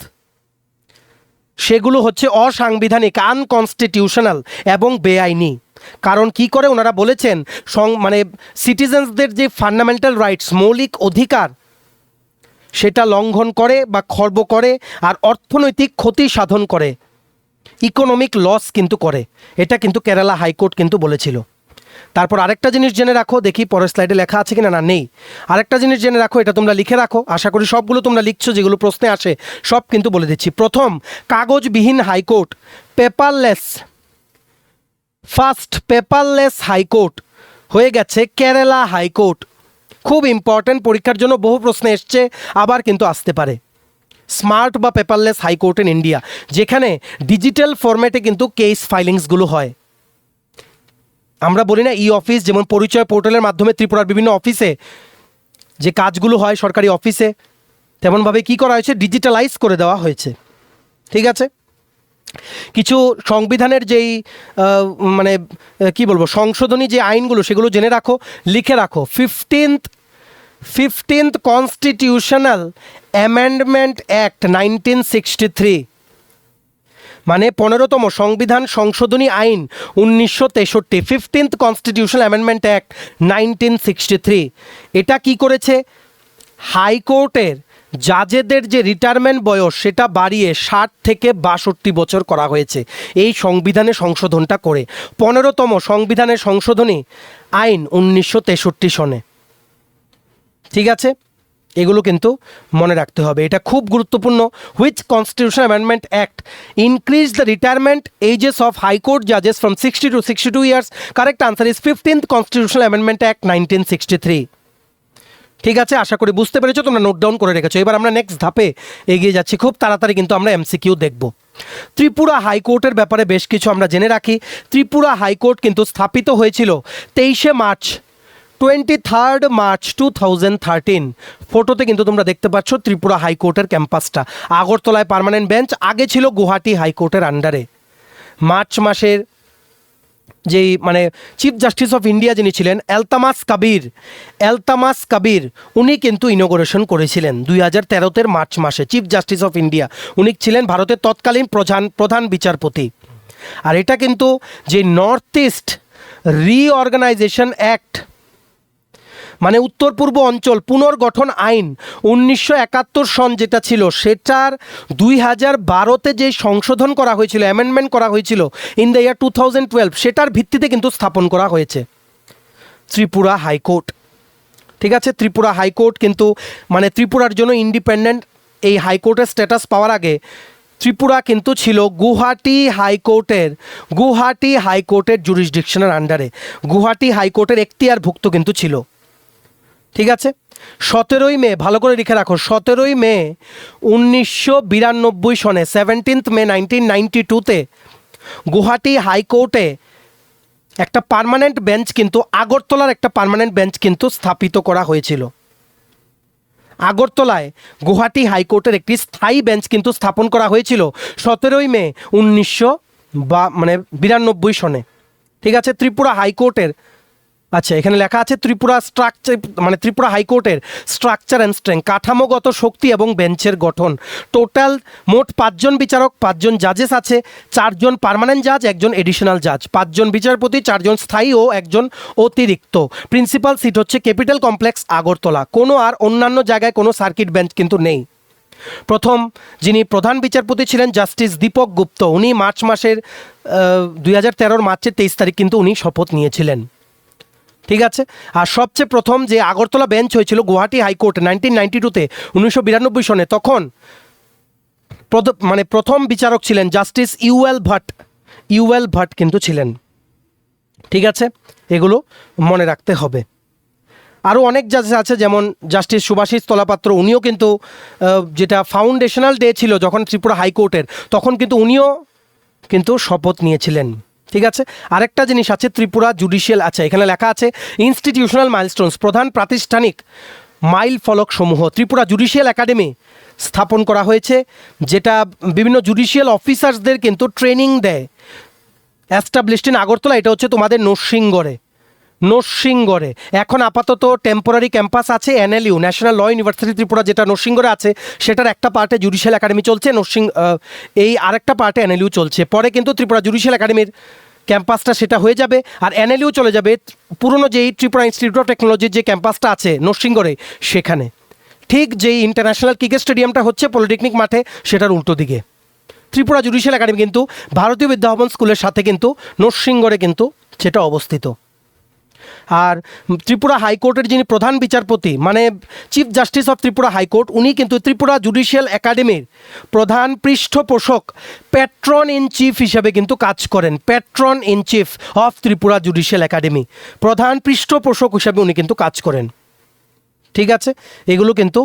সেগুলো হচ্ছে অসাংবিধানিক, আনকনস্টিটিউশনাল এবং বেআইনি। কারণ কি করে ওনারা বলেছেন, মানে সিটিজেন্সদের যে ফান্ডামেন্টাল রাইটস, মৌলিক অধিকার, সেটা লঙ্ঘন করে বা খর্ব করে, আর অর্থনৈতিক ক্ষতি সাধন করে, ইকোনমিক লস কিন্তু করে। এটা কিন্তু কেরালা হাইকোর্ট কিন্তু বলেছিল। তারপর আরেকটা জিনিস জেনে রাখো, দেখি পরের স্লাইডে লেখা আছে কিনা, না নেই। আরেকটা জিনিস জেনে রাখো, এটা তোমরা লিখে রাখো, আশা করি সবগুলো তোমরা লিখছো, যেগুলো প্রশ্নে আসে সব কিন্তু বলে দিচ্ছি। প্রথম কাগজবিহীন হাইকোর্ট, পেপারলেস হাইকোর্ট হয়ে গেছে কেরালা হাইকোর্ট। খুব ইম্পর্ট্যান্ট, পরীক্ষার জন্য বহু প্রশ্ন এসছে, আবার কিন্তু আসতে পারে। স্মার্ট বা পেপারলেস হাইকোর্ট ইন ইন্ডিয়া, যেখানে ডিজিটাল ফরম্যাটে কিন্তু কেস ফাইলিংসগুলো হয়। আমরা বলি না ই অফিস, যেমন পরিচয় পোর্টালের মাধ্যমে ত্রিপুরার বিভিন্ন অফিসে যে কাজগুলো হয় সরকারি অফিসে, তেমনভাবে কি করা হয়েছে, ডিজিটালাইজ করে দেওয়া হয়েছে। ঠিক আছে, কিছু সংবিধানের যেই মানে কি বলবো সংশোধনী যে আইনগুলো, সেগুলো জেনে রাখো, লিখে রাখো। 15th কনস্টিটিউশনাল অ্যামেন্ডমেন্ট অ্যাক্ট 1963, মানে 15তম সংবিধান সংশোধনী আইন 1963, 15th কনস্টিটিউশনাল অ্যামেন্ডমেন্ট অ্যাক্ট 1963। এটা কি করেছে, হাইকোর্টের জাজেদের যে রিটায়ারমেন্ট বয়স সেটা বাড়িয়ে 60 থেকে 62 বছর করা হয়েছে এই সংবিধানে সংশোধনটা করে। 15তম সংবিধানের সংশোধনী আইন 1963 সনে। ঠিক আছে, এগুলো কিন্তু মনে রাখতে হবে, এটা খুব গুরুত্বপূর্ণ। Which constitutional amendment act increase the retirement ages of high court জাজেস from 60 to 62 years? Correct answer is 15th constitutional amendment act 1963। ঠিক আছে, আশা করি বুঝতে পেরেছো, তোমরা নোট ডাউন করে রেখেছো। এবার আমরা নেক্সট ধাপে এগিয়ে যাচ্ছি, খুব তাড়াতাড়ি কিন্তু আমরা এমসিকিউ দেখব। ত্রিপুরা হাইকোর্টের ব্যাপারে বেশ কিছু আমরা জেনে রাখি। ত্রিপুরা হাইকোর্ট কিন্তু স্থাপিত হয়েছিল 23শে মার্চ 23 মার্চ 2013 ফটোতে কিন্তু তোমরা দেখতে পাচ্ছ ত্রিপুরা হাইকোর্টের ক্যাম্পাসটা। আগরতলায় পার্মানেন্ট বেঞ্চ, আগে ছিল গুয়াহাটি হাইকোর্টের আন্ডারে। মার্চ মাসের যেই মানে চিফ জাস্টিস অফ ইন্ডিয়া যিনি ছিলেন এলতামাস কাবির উনি কিন্তু ইনোগ্রেশন করেছিলেন 2013 মার্চ মাসে। চিফ জাস্টিস অফ ইন্ডিয়া উনি ছিলেন ভারতের তৎকালীন প্রধান বিচারপতি। আর এটা কিন্তু যে নর্থ ইস্ট রিঅর্গানাইজেশন অ্যাক্ট মানে উত্তর পূর্ব অঞ্চল পুনর্গঠন আইন 1971 সন যেটা ছিল, সেটার 2012তে যে সংশোধন করা হয়েছিল, অ্যামেন্ডমেন্ট করা হয়েছিল ইন দ্য ইয়ার 2012, সেটার ভিত্তিতে কিন্তু স্থাপন করা হয়েছে ত্রিপুরা হাইকোর্ট। ঠিক আছে, ত্রিপুরা হাইকোর্ট কিন্তু মানে ত্রিপুরার জন্য ইন্ডিপেন্ডেন্ট এই হাইকোর্টের স্ট্যাটাস পাওয়ার আগে ত্রিপুরা কিন্তু ছিল গুয়াহাটি হাইকোর্টের জুরিসডিকশনের আন্ডারে, গুয়াহাটি হাইকোর্টের এখতিয়ারভুক্ত কিন্তু ছিল। ঠিক আছে, 17ই মে, ভালো করে লিখে রাখো, 17ই মে 1992 সনে 17th মে 1992তে গুয়াহাটি হাইকোর্টে একটা পার্মানেন্ট বেঞ্চ কিন্তু আগরতলার একটা পার্মানেন্ট বেঞ্চ কিন্তু স্থাপিত করা হয়েছিল। আগরতলায় গুয়াহাটি হাইকোর্টের একটি স্থায়ী বেঞ্চ কিন্তু স্থাপন করা হয়েছিল 17ই মে 1992 সনে। ঠিক আছে, ত্রিপুরা হাইকোর্টের আচ্ছা এখানে লেখা আছে ত্রিপুরা হাইকোর্টের স্ট্রাকচার অ্যান্ড স্ট্রেংথ, কাঠামোগত শক্তি এবং বেঞ্চের গঠন। টোটাল মোট 5 জন বিচারক, 5 জন জাজেস আছে, 4 জন পার্মানেন্ট জাজ, 1 জন এডিশনাল জাজ, 5 জন বিচারপতি, 4 জন স্থায়ী ও 1 জন অতিরিক্ত। প্রিন্সিপাল সিট হচ্ছে ক্যাপিটাল কমপ্লেক্স আগরতলা। কোনো আর অন্যান্য জায়গায় কোনো সার্কিট বেঞ্চ কিন্তু নেই। প্রথম যিনি প্রধান বিচারপতি ছিলেন জাস্টিস দীপক গুপ্ত, উনি মার্চ মাসের 2013 মার্চের 23 তারিখ কিন্তু উনি শপথ নিয়েছিলেন। ঠিক আছে, আর সবচেয়ে প্রথম যে আগরতলা বেঞ্চ হয়েছিল গুয়াহাটি হাইকোর্ট 1992তে 1992 সনে, তখন প্রথম বিচারক ছিলেন জাস্টিস ইউএল ভট্ট কিন্তু ছিলেন। ঠিক আছে, এগুলো মনে রাখতে হবে। আরও অনেক জাজ আছে, যেমন জাস্টিস সুভাষিস তলাপাত্র, উনিও কিন্তু যেটা ফাউন্ডেশনাল ডে ছিল যখন ত্রিপুরা হাইকোর্টের, তখন কিন্তু উনিও কিন্তু শপথ নিয়েছিলেন। ঠিক আছে, আরেকটা জিনিস আছে ত্রিপুরা জুডিশিয়াল, আচ্ছা এখানে লেখা আছে ইনস্টিটিউশনাল মাইলস্টোনস, প্রধান প্রাতিষ্ঠানিক মাইল ফলক সমূহ। ত্রিপুরা জুডিশিয়াল একাডেমি স্থাপন করা হয়েছে, যেটা বিভিন্ন জুডিশিয়াল অফিসার্সদের কিন্তু ট্রেনিং দেয়। অ্যাস্টাবলিশড ইন আগরতলা, এটা হচ্ছে তোমাদের নরসিংগড়ে। এখন আপাতত টেম্পোরারি ক্যাম্পাস আছে এনএলইউ, ন্যাশনাল ল ইউনিভার্সিটি ত্রিপুরা, যেটা নরসিংগড়ে আছে, সেটার একটা পার্টে জুডিশিয়াল একাডেমি চলছে, এই আরেকটা পার্টে এনএলইউ চলছে। পরে কিন্তু ত্রিপুরা জুডিশিয়াল একাডেমির ক্যাম্পাসটা সেটা হয়ে যাবে, আর এনএলইউ চলে যাবে পুরনো যেই ত্রিপুরা ইনস্টিটিউট অফ টেকনোলজির যে ক্যাম্পাসটা আছে নরসিংগড়ে সেখানে। ঠিক যেই ইন্টারন্যাশনাল ক্রিকেট স্টেডিয়ামটা হচ্ছে পলিটেকনিক মাঠে, সেটার উল্টো দিকে ত্রিপুরা জুডিশিয়াল একাডেমি কিন্তু ভারতীয় বিদ্যাভবন স্কুলের সাথে কিন্তু নরসিংগড়ে কিন্তু সেটা অবস্থিত। আর ত্রিপুরা হাইকোর্টের যিনি প্রধান বিচারপতি মানে chief justice of Tripura high court, উনি কিন্তু ত্রিপুরা জুডিশিয়াল একাডেমির প্রধান পৃষ্ঠপোষক, প্যাট্রন ইন চিফ হিসাবে কিন্তু কাজ করেন। Patron in chief of Tripura judicial academy, প্রধান পৃষ্ঠপোষক হিসাবে উনি কিন্তু কাজ করেন। ঠিক আছে, এগুলো কিন্তু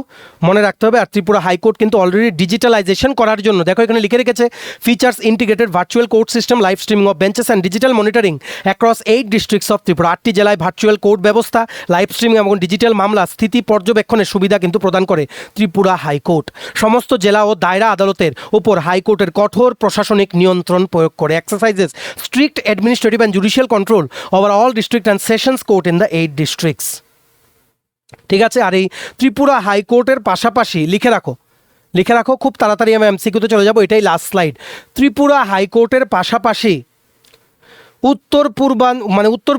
মনে রাখতে হবে। আর ত্রিপুরা হাইকোর্ট কিন্তু অলরেডি ডিজিটালাইজেশন করার জন্য, দেখো এখানে লিখে রেখেছে features integrated virtual court system, live streaming of benches and digital monitoring across 8 districts of Tripura. 8টি জেলায় ভার্চুয়াল কোর্ট ব্যবস্থা, লাইভ স্ট্রিমিং এবং ডিজিটাল মামলা স্থিতি পর্যবেক্ষণের সুবিধা কিন্তু প্রদান করে ত্রিপুরা হাইকোর্ট। সমস্ত জেলা ও দায়রা আদালতের উপর হাইকোর্টের কঠোর প্রশাসনিক নিয়ন্ত্রণ প্রয়োগ করে। Exercises strict administrative and judicial control over all district and sessions court in the 8 districts. ঠিক আছে, আর এই ত্রিপুরা হাইকোর্টের পাশাপাশি লিখে রাখো খুব তাড়াতাড়ি আমি এমসিকিউতে চলে যাব, এটাই লাস্ট স্লাইড। ত্রিপুরা হাইকোর্টের পাশাপাশি উত্তর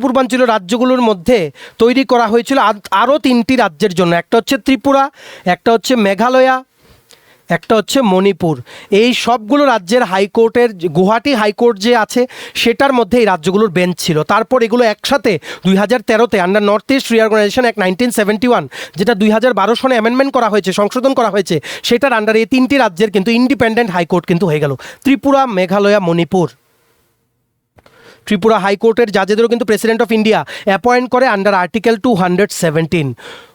পূর্বাঞ্চলীয় রাজ্যগুলোর মধ্যে তৈরি করা হয়েছিল আরও 3টি রাজ্যের জন্য। একটা হচ্ছে ত্রিপুরা, একটা হচ্ছে মেঘালয়া, একটা হচ্ছে মণিপুর। এই সবগুলো রাজ্যের হাইকোর্টের গুয়াহাটি হাইকোর্ট যে আছে সেটার মধ্যে এই রাজ্যগুলোর বেঞ্চ ছিল। তারপর এগুলো একসাথে 2013তে under north east reorganisation act 1971, যেটা 2012 সনে অ্যামেন্ডমেন্ট করা হয়েছে, সংশোধন করা হয়েছে, সেটার আন্ডারে এই 3টি রাজ্যের কিন্তু ইন্ডিপেন্ডেন্ট হাইকোর্ট কিন্তু হয়ে গেল, ত্রিপুরা, মেঘালয়া, মণিপুর। ত্রিপুরা হাইকোর্টের জাজেদেরও কিন্তু প্রেসিডেন্ট অফ ইন্ডিয়া অ্যাপয়েন্ট করে আন্ডার আর্টিকেল 217,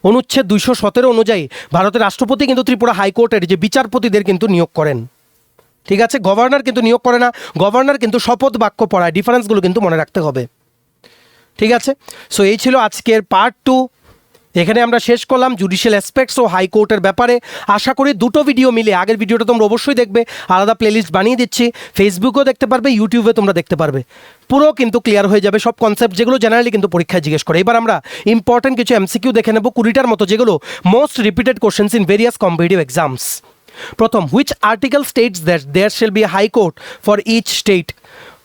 অনুচ্ছেদ 217 অনুযায়ী ভারতের রাষ্ট্রপতি কিন্তু ত্রিপুরা হাইকোর্টের যে বিচারপতিদের কিন্তু নিয়োগ করেন। ঠিক আছে, গভর্নর কিন্তু নিয়োগ করে না, গভর্নর কিন্তু শপথ বাক্য পড়ায়। ডিফারেন্সগুলো কিন্তু মনে রাখতে হবে। ঠিক আছে, সো এই ছিল আজকের পার্ট 2। এখানে আমরা শেষ করলাম জুডিশিয়াল অ্যাসপেক্টস ও হাইকোর্টের ব্যাপারে। আশা করি দুটো ভিডিও মিলে, আগের ভিডিওটা তোমরা অবশ্যই দেখবে, আলাদা প্লেলিস্ট বানিয়ে দিচ্ছি, ফেসবুকেও দেখতে পারবে, ইউটিউবে তোমরা দেখতে পারবে, পুরো কিন্তু ক্লিয়ার হয়ে যাবে সব কনসেপ্ট যেগুলো জেনারেলি কিন্তু পরীক্ষায় জিজ্ঞেস করে। এবার আমরা ইম্পর্টেন্ট কিছু এমসিকিউ দেখে নেব 20টার মতো, যেগুলো most repeated questions in various competitive exams. প্রথম, which article states that there shall be high court for each state?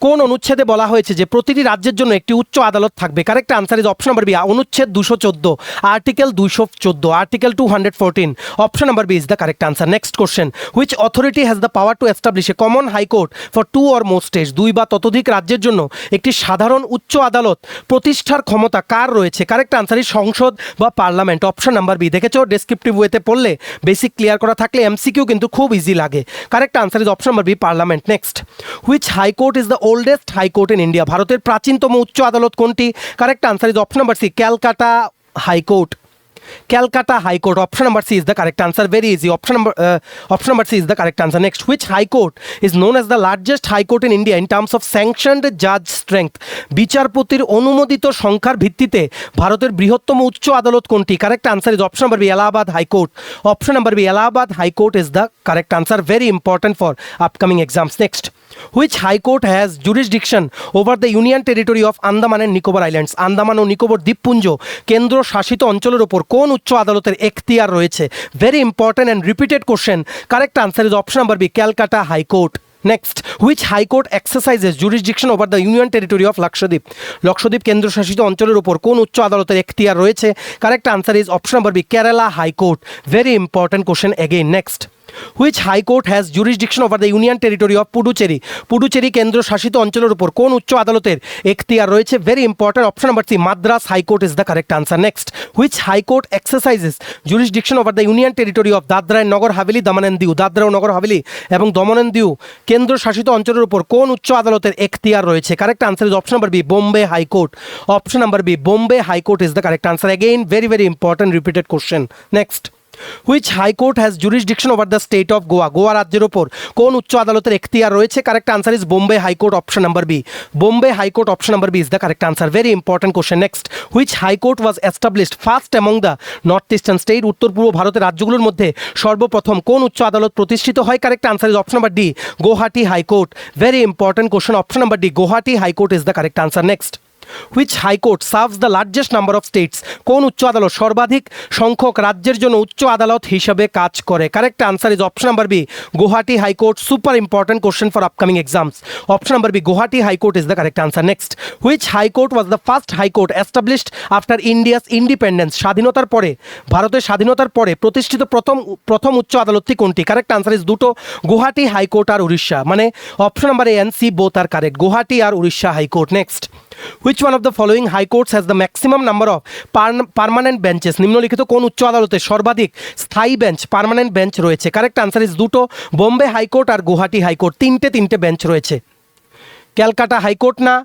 কোন অনুচ্ছেদে বলা হয়েছে যে প্রতিটি রাজ্যের জন্য একটি উচ্চ আদালত থাকবে? Correct answer is option number B, অনুচ্ছেদ 214, article 214, article 214, option number B is the correct answer. Next question, which authority has the power to establish a common high court for 2 or more states? 2 বা ততোধিক রাজ্যের জন্য একটি সাধারণ উচ্চ আদালত প্রতিষ্ঠার ক্ষমতা কার রয়েছে? কারেক্ট আনসার ইজ সংসদ বা পার্লামেন্ট, অপশন নাম্বার বি। দেখেছো ডেসক্রিপটিভ ওয়েতে পড়লে, বেসিক ক্লিয়ার করা থাকলে এমসিকিউ কিন্তু খুব ইজি লাগে। Correct answer is option number B, parliament. Next, which high court is the oldest high court in India? ভারতের প্রাচীনতম উচ্চ আদালত কোনটি? Correct answer is option number C, Calcutta high court. Calcutta high court, option number C is the correct answer, very easy, option number C is the correct answer. Next, which high court is known as the largest high court in India in terms of sanctioned জাজ strength? বিচারপতির অনুমোদিত সংখ্যার ভিত্তিতে ভারতের বৃহত্তম উচ্চ আদালত কোনটি? Correct answer is option number B, Allahabad high court, option number B, Allahabad high court is the correct answer, very important for upcoming exams. Next, which high court has jurisdiction over the union territory of Andaman and Nicobar Islands? Andaman ও নিকোবর দ্বীপপুঞ্জ কেন্দ্র শাসিত অঞ্চলের উপর কোন উচ্চ আদালতের এখতিয়ার রয়েছে? Very important and repeated question. Correct answer is option number B, Calcutta high court. Next, which high court exercises jurisdiction over the union territory of Lakshadweep? Lakshadweep কেন্দ্রশাসিত অঞ্চলের উপর কোন উচ্চ আদালতের এখতিয়ার রয়েছে? Correct answer is option number B, Kerala high court, very important question again. Next, which high court has jurisdiction over the union territory of Puducherry? Puducherry কেন্দ্রশাসিত অঞ্চলের উপর কোন উচ্চ আদালতের এখতিয়ার রয়েছে? Very important, option number C, Madras high court is the correct answer. Next, which high court exercises jurisdiction over the union territory of Dadra and Nagar Haveli, Daman and Diu? Dadra ও নগর হাভেলি এবং দমন অ্যান্ড দিউ কেন্দ্রশাসিত অঞ্চলের উপর কোন উচ্চ আদালতের এখতিয়ার রয়েছে? Correct answer is option number B, Bombay high court, option number B, Bombay high court is the correct answer. Again very very important repeated question. Next, which high court has jurisdiction over the state of Goa? Goa রাজ্যের ওপর কোন উচ্চ আদালতের এখতিয়ার রয়েছে? Correct answer is Bombay high court, option number B, Bombay high court, option number B is the correct answer, very important question. Next, which high court was established first among the north eastern state? উত্তর পূর্ব ভারতের রাজ্যগুলোর মধ্যে সর্বপ্রথম কোন উচ্চ আদালত প্রতিষ্ঠিত হয়? Correct answer is option number D, Guwahati high court, very important question, option number D, Guwahati high court is the correct answer. Next, which high court serves the largest number of states? কোন উচ্চ আদালত সর্বাধিক সংখ্যক রাজ্যের জন্য উচ্চ আদালত হিসাবে কাজ করে? Correct answer is option number B, Guwahati high court, super important question for upcoming exams, option number B, Guwahati high court is the correct answer. Next, which high court was the first high court established after India's independence? স্বাধীনতার পরে, ভারতের স্বাধীনতার পরে প্রতিষ্ঠিত প্রথম উচ্চ আদালতটি কোনটি? Correct answer is দুটো, গুয়াহাটি হাইকোর্ট আর উড়িষ্যা, মানে option number A and C both are correct, Guwahati আর Orissa high court. Next, which one of the following high courts has the maximum number of permanent benches? নিম্নলিখিত কোন উচ্চ আদালতে সর্বাধিক স্থায়ী বেঞ্চ, পার্মানেন্ট বেঞ্চ রয়েছে? কারেক্ট আনসার ইজ দুটো, বোম্বে হাইকোর্ট আর Guwahati high court, তিনটে বেঞ্চ রয়েছে। ক্যালকাটা হাইকোর্ট না,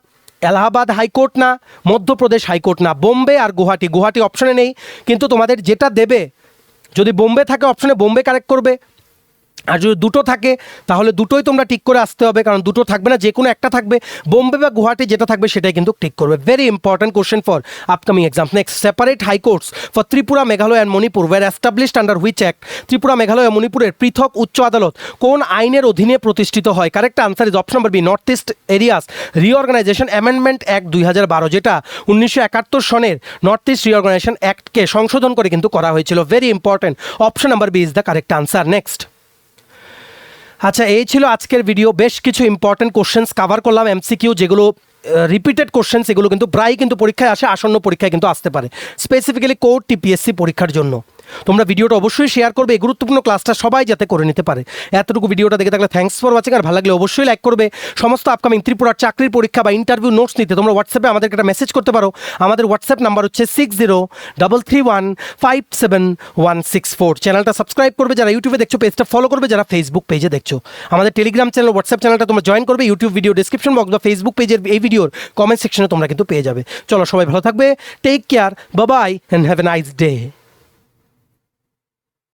এলাহাবাদ হাইকোর্ট না, মধ্যপ্রদেশ হাইকোর্ট না, বোম্বে আর গুয়াহাটি। গুয়াহাটি অপশনে নেই, কিন্তু তোমাদের যেটা দেবে, যদি বোম্বে থাকে অপশনে বোম্বে কারেক্ট করবে, আর যদি দুটো থাকে তাহলে দুটোই তোমরা ঠিক করে আসতে হবে, কারণ দুটো থাকবে না, যে কোনো একটা থাকবে, বোম্বে বা গুয়াহাটি যেটা থাকবে সেটাই কিন্তু ঠিক করবে। Very important question for upcoming exam. Next, separate high courts for Tripura, Meghalaya and Manipur were established under which act? Tripura, Meghalaya ও মণিপুরের পৃথক উচ্চ আদালত কোন আইনের অধীনে প্রতিষ্ঠিত হয়? Correct answer is option number B, north east areas reorganisation amendment act 2012, যেটা 1971 সনের নর্থ ইস্ট রিঅর্গানাইজেশন অ্যাক্টকে সংশোধন করে কিন্তু করা হয়েছিল। Very important, option number B is the correct answer. Next, আচ্ছা এই ছিল আজকের ভিডিও। বেশ কিছু ইম্পর্টেন্ট কোশ্চেন্স কাভার করলাম, এমসিকিউ যেগুলো রিপিটেড কোশ্চেন্স, এগুলো কিন্তু প্রায় কিন্তু পরীক্ষায় আসে, আসন্ন পরীক্ষায় কিন্তু আসতে পারে, স্পেসিফিক্যালি কোর্ট টিপিএসসি পরীক্ষার জন্য। তোমরা ভিডিওটা অবশ্যই শেয়ার করবে, এই গুরুত্বপূর্ণ ক্লাসটা সবাই যাতে করে নিতে পারে। এতটুকু ভিডিওটা দেখে থাকলে থ্যাঙ্কস ফর ওয়াচিং, আর ভালো লাগলে অবশ্যই লাইক করবে। সমস্ত আপকামিং ত্রিপুরার চাকরির পরীক্ষা বা ইন্টারভিউ নোটস নিতে তোমরা হোয়াটসঅ্যাপে আমাদেরকে একটা মেসেজ করতে পারো। আমাদের হোয়াটসঅ্যাপ নাম্বার হচ্ছে 6033157164। চ্যানেলটা সাবস্ক্রাইব করবে যারা ইউটিউবে দেখছো, পেজটা ফলো করবে যারা ফেসবুক পেজে দেখছো। আমাদের টেলিগ্রাম চ্যানেল, হোয়াটসঅ্যাপ চ্যানেলটা তোমরা জয়েন করবে, ইউটিউব ভিডিও ডিসক্রিপশন বক্স বা ফেসবুক পেজের এই ভিডিওর কমেন্ট সেকশনে তোমরা কিন্তু পেয়ে যাবে। চলো সবাই ভালো থাকবে, take care, bye bye and have a nice day.